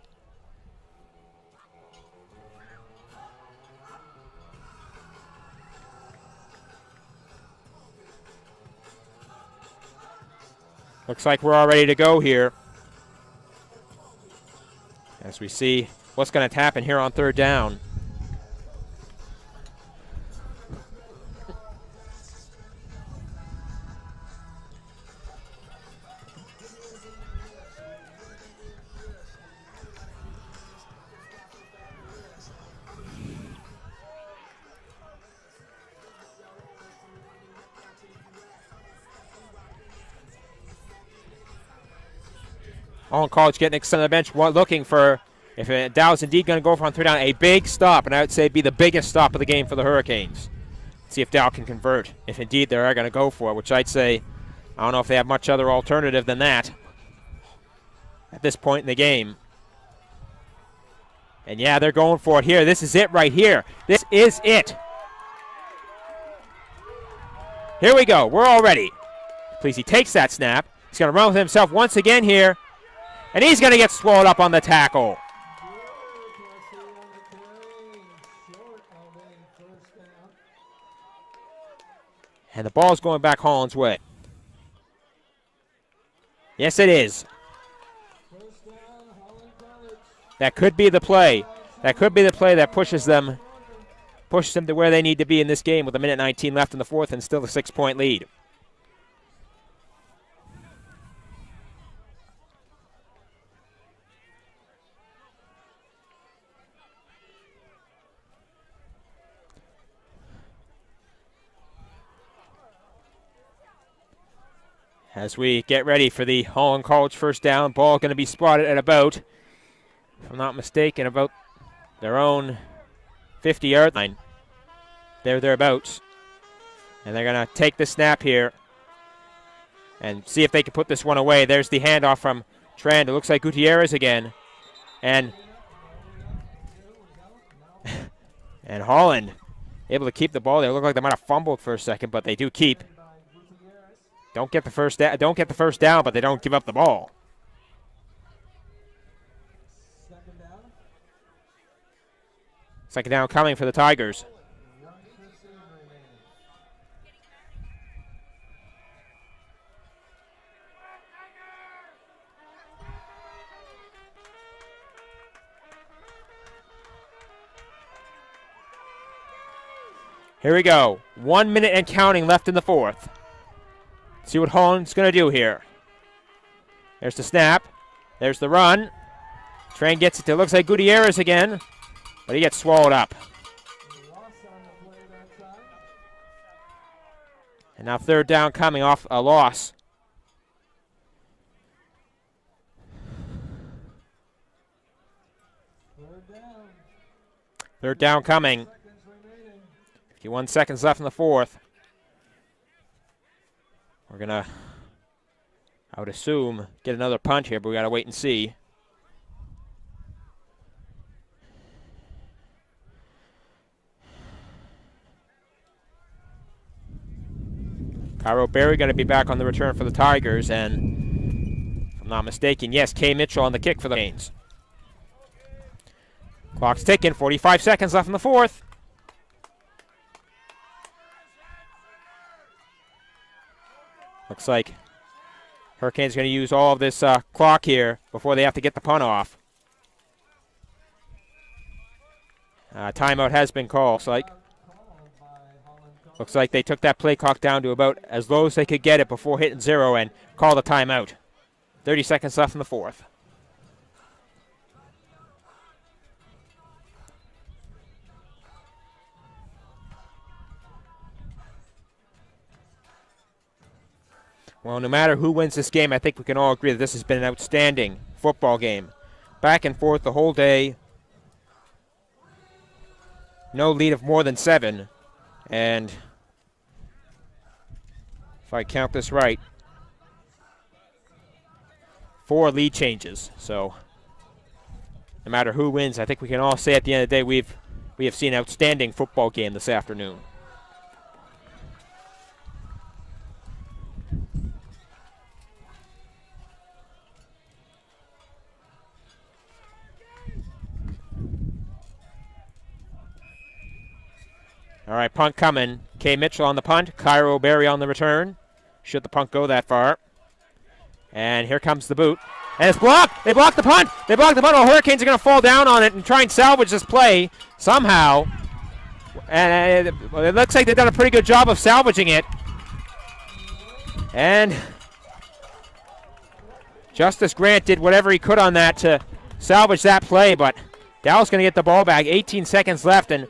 Looks like we're all ready to go here, as we see what's going to happen here on third down. Holland College getting extended on the bench, looking for, if Dow's indeed going to go for on third down, a big stop, and I would say it'd be the biggest stop of the game for the Hurricanes. See if Dow can convert, if indeed they are going to go for it, which I'd say, I don't know if they have much other alternative than that at this point in the game. And yeah, they're going for it here. This is it right here. This is it. Here we go. We're all ready. Please, he takes that snap. He's going to run with himself once again here. And he's going to get swallowed up on the tackle. And the ball's going back Holland's way. Yes, it is. That could be the play. That could be the play that pushes them to where they need to be in this game with 1:19 left in the fourth and still a 6-point lead. As we get ready for the Holland College first down, ball going to be spotted at about if I'm not mistaken, about their own 50-yard line. They're thereabouts. And they're going to take the snap here and see if they can put this one away. There's the handoff from Trend. It looks like Gutierrez again. And and Holland able to keep the ball. They look like they might have fumbled for a second, but they do keep. Don't get the first down, but they don't give up the ball. Second down coming for the Tigers. Here we go. 1 minute and counting left in the fourth. See what Holland's going to do here. There's the snap. There's the run. Train gets it to, looks like Gutierrez again, but he gets swallowed up. And now third down coming off a loss. Third down coming. 51 seconds left in the fourth. We're going to, I would assume, get another punt here, but we got to wait and see. Cairo Berry going to be back on the return for the Tigers, and if I'm not mistaken, yes, Kay Mitchell on the kick for the Canes. Clock's ticking, 45 seconds left in the fourth. Looks like Hurricanes are going to use all of this clock here before they have to get the punt off. Timeout has been called. Looks like they took that play clock down to about as low as they could get it before hitting zero and called a timeout. 30 seconds left in the fourth. Well, no matter who wins this game, I think we can all agree that this has been an outstanding football game. Back and forth the whole day. No lead of more than 7. And if I count this right, 4 lead changes. So no matter who wins, I think we can all say at the end of the day we have seen an outstanding football game this afternoon. All right, punt coming. Kay Mitchell on the punt. Cairo Berry on the return. Should the punt go that far. And here comes the boot. And it's blocked. They blocked the punt. They blocked the punt. Well, Hurricanes are going to fall down on it and try and salvage this play somehow. And it looks like they've done a pretty good job of salvaging it. And Justice Grant did whatever he could on that to salvage that play. But Dow's going to get the ball back. 18 seconds left and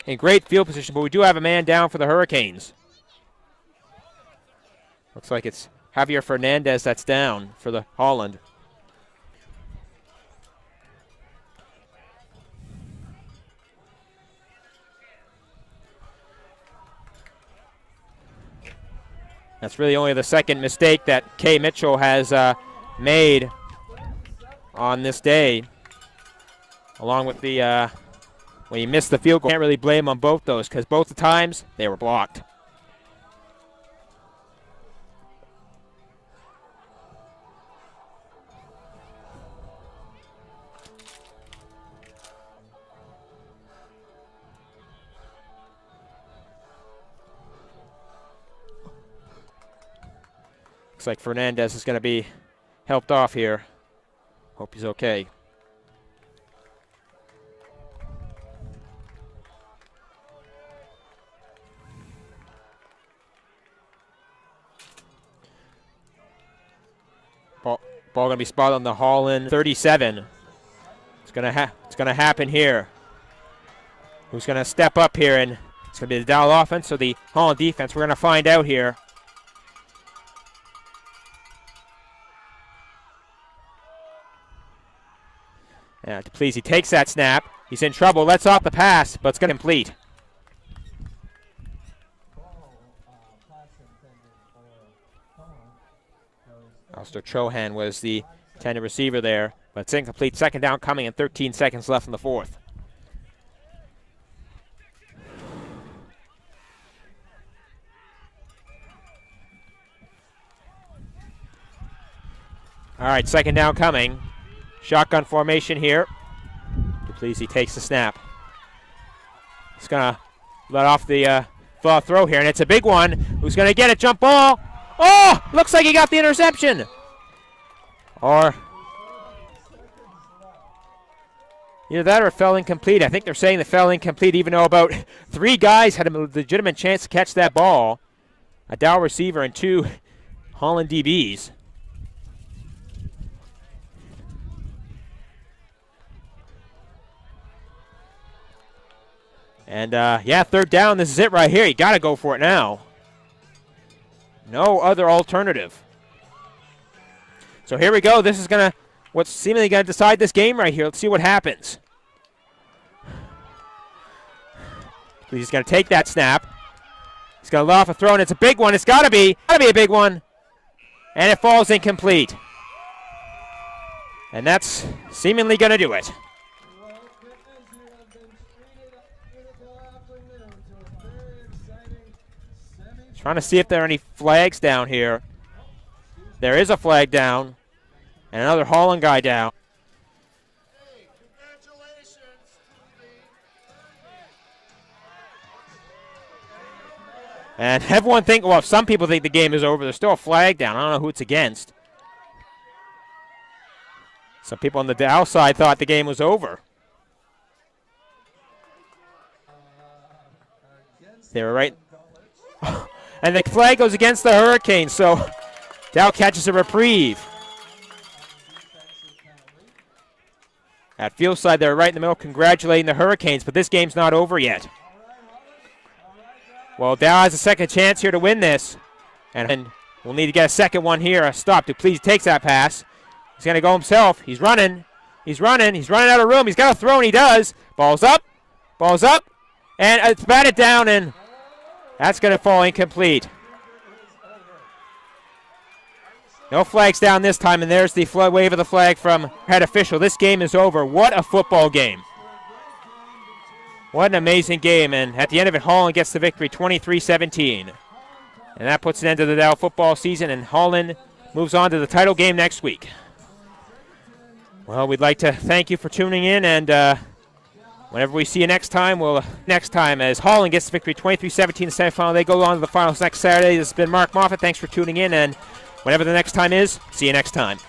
in great field position, but we do have a man down for the Hurricanes. Looks like it's Javier Fernandez that's down for the Holland. That's really only the second mistake that Kay Mitchell has made on this day, along with the when he missed the field goal. Can't really blame on both those because both the times they were blocked. Looks like Fernandez is going to be helped off here. Hope he's okay. Ball going to be spotted on the Holland 37. It's going to happen here. Who's going to step up here? And it's going to be the Dow offense or the Holland defense. We're going to find out here. Dalhousie takes that snap. He's in trouble. Lets off the pass, but it's going to complete. Alistair Chohan was the intended receiver there, but it's incomplete. Second down coming and 13 seconds left in the fourth. All right, second down coming. Shotgun formation here. Dalhousie takes the snap. He's going to let off the throw here, and it's a big one. Who's going to get it? Jump ball. Oh, looks like he got the interception. Or either that or it fell incomplete. I think they're saying it fell incomplete, even though about 3 guys had a legitimate chance to catch that ball. A Dow receiver and 2 Holland DBs. And, yeah, third down. This is it right here. You got to go for it now. No other alternative. So here we go. This is what's seemingly going to decide this game right here. Let's see what happens. He's going to take that snap. He's going to let off a throw, and it's a big one. It's got to be a big one. And it falls incomplete. And that's seemingly going to do it. Trying to see if there are any flags down here. There is a flag down. And another Holland guy down. Hey, congratulations to the And everyone well, some people think the game is over. There's still a flag down. I don't know who it's against. Some people on the Dow side thought the game was over. They were right. And the flag goes against the Hurricanes, so Dow catches a reprieve. At field side, they're right in the middle congratulating the Hurricanes, but this game's not over yet. Well, Dow has a second chance here to win this. And we'll need to get a second one here. A stop. Dalhousie takes that pass. He's going to go himself. He's running. He's running out of room. He's got a throw, and he does. Ball's up. And it's batted down, and that's going to fall incomplete. No flags down this time, and there's the wave of the flag from head official. This game is over. What a football game. What an amazing game, and at the end of it, Holland gets the victory, 23-17. And that puts an end to the Dow football season, and Holland moves on to the title game next week. Well, we'd like to thank you for tuning in, and whenever we see you next time, as Holland gets the victory, 23-17 in the semifinal. They go on to the finals next Saturday. This has been Mark Moffat. Thanks for tuning in, and whenever the next time is, see you next time.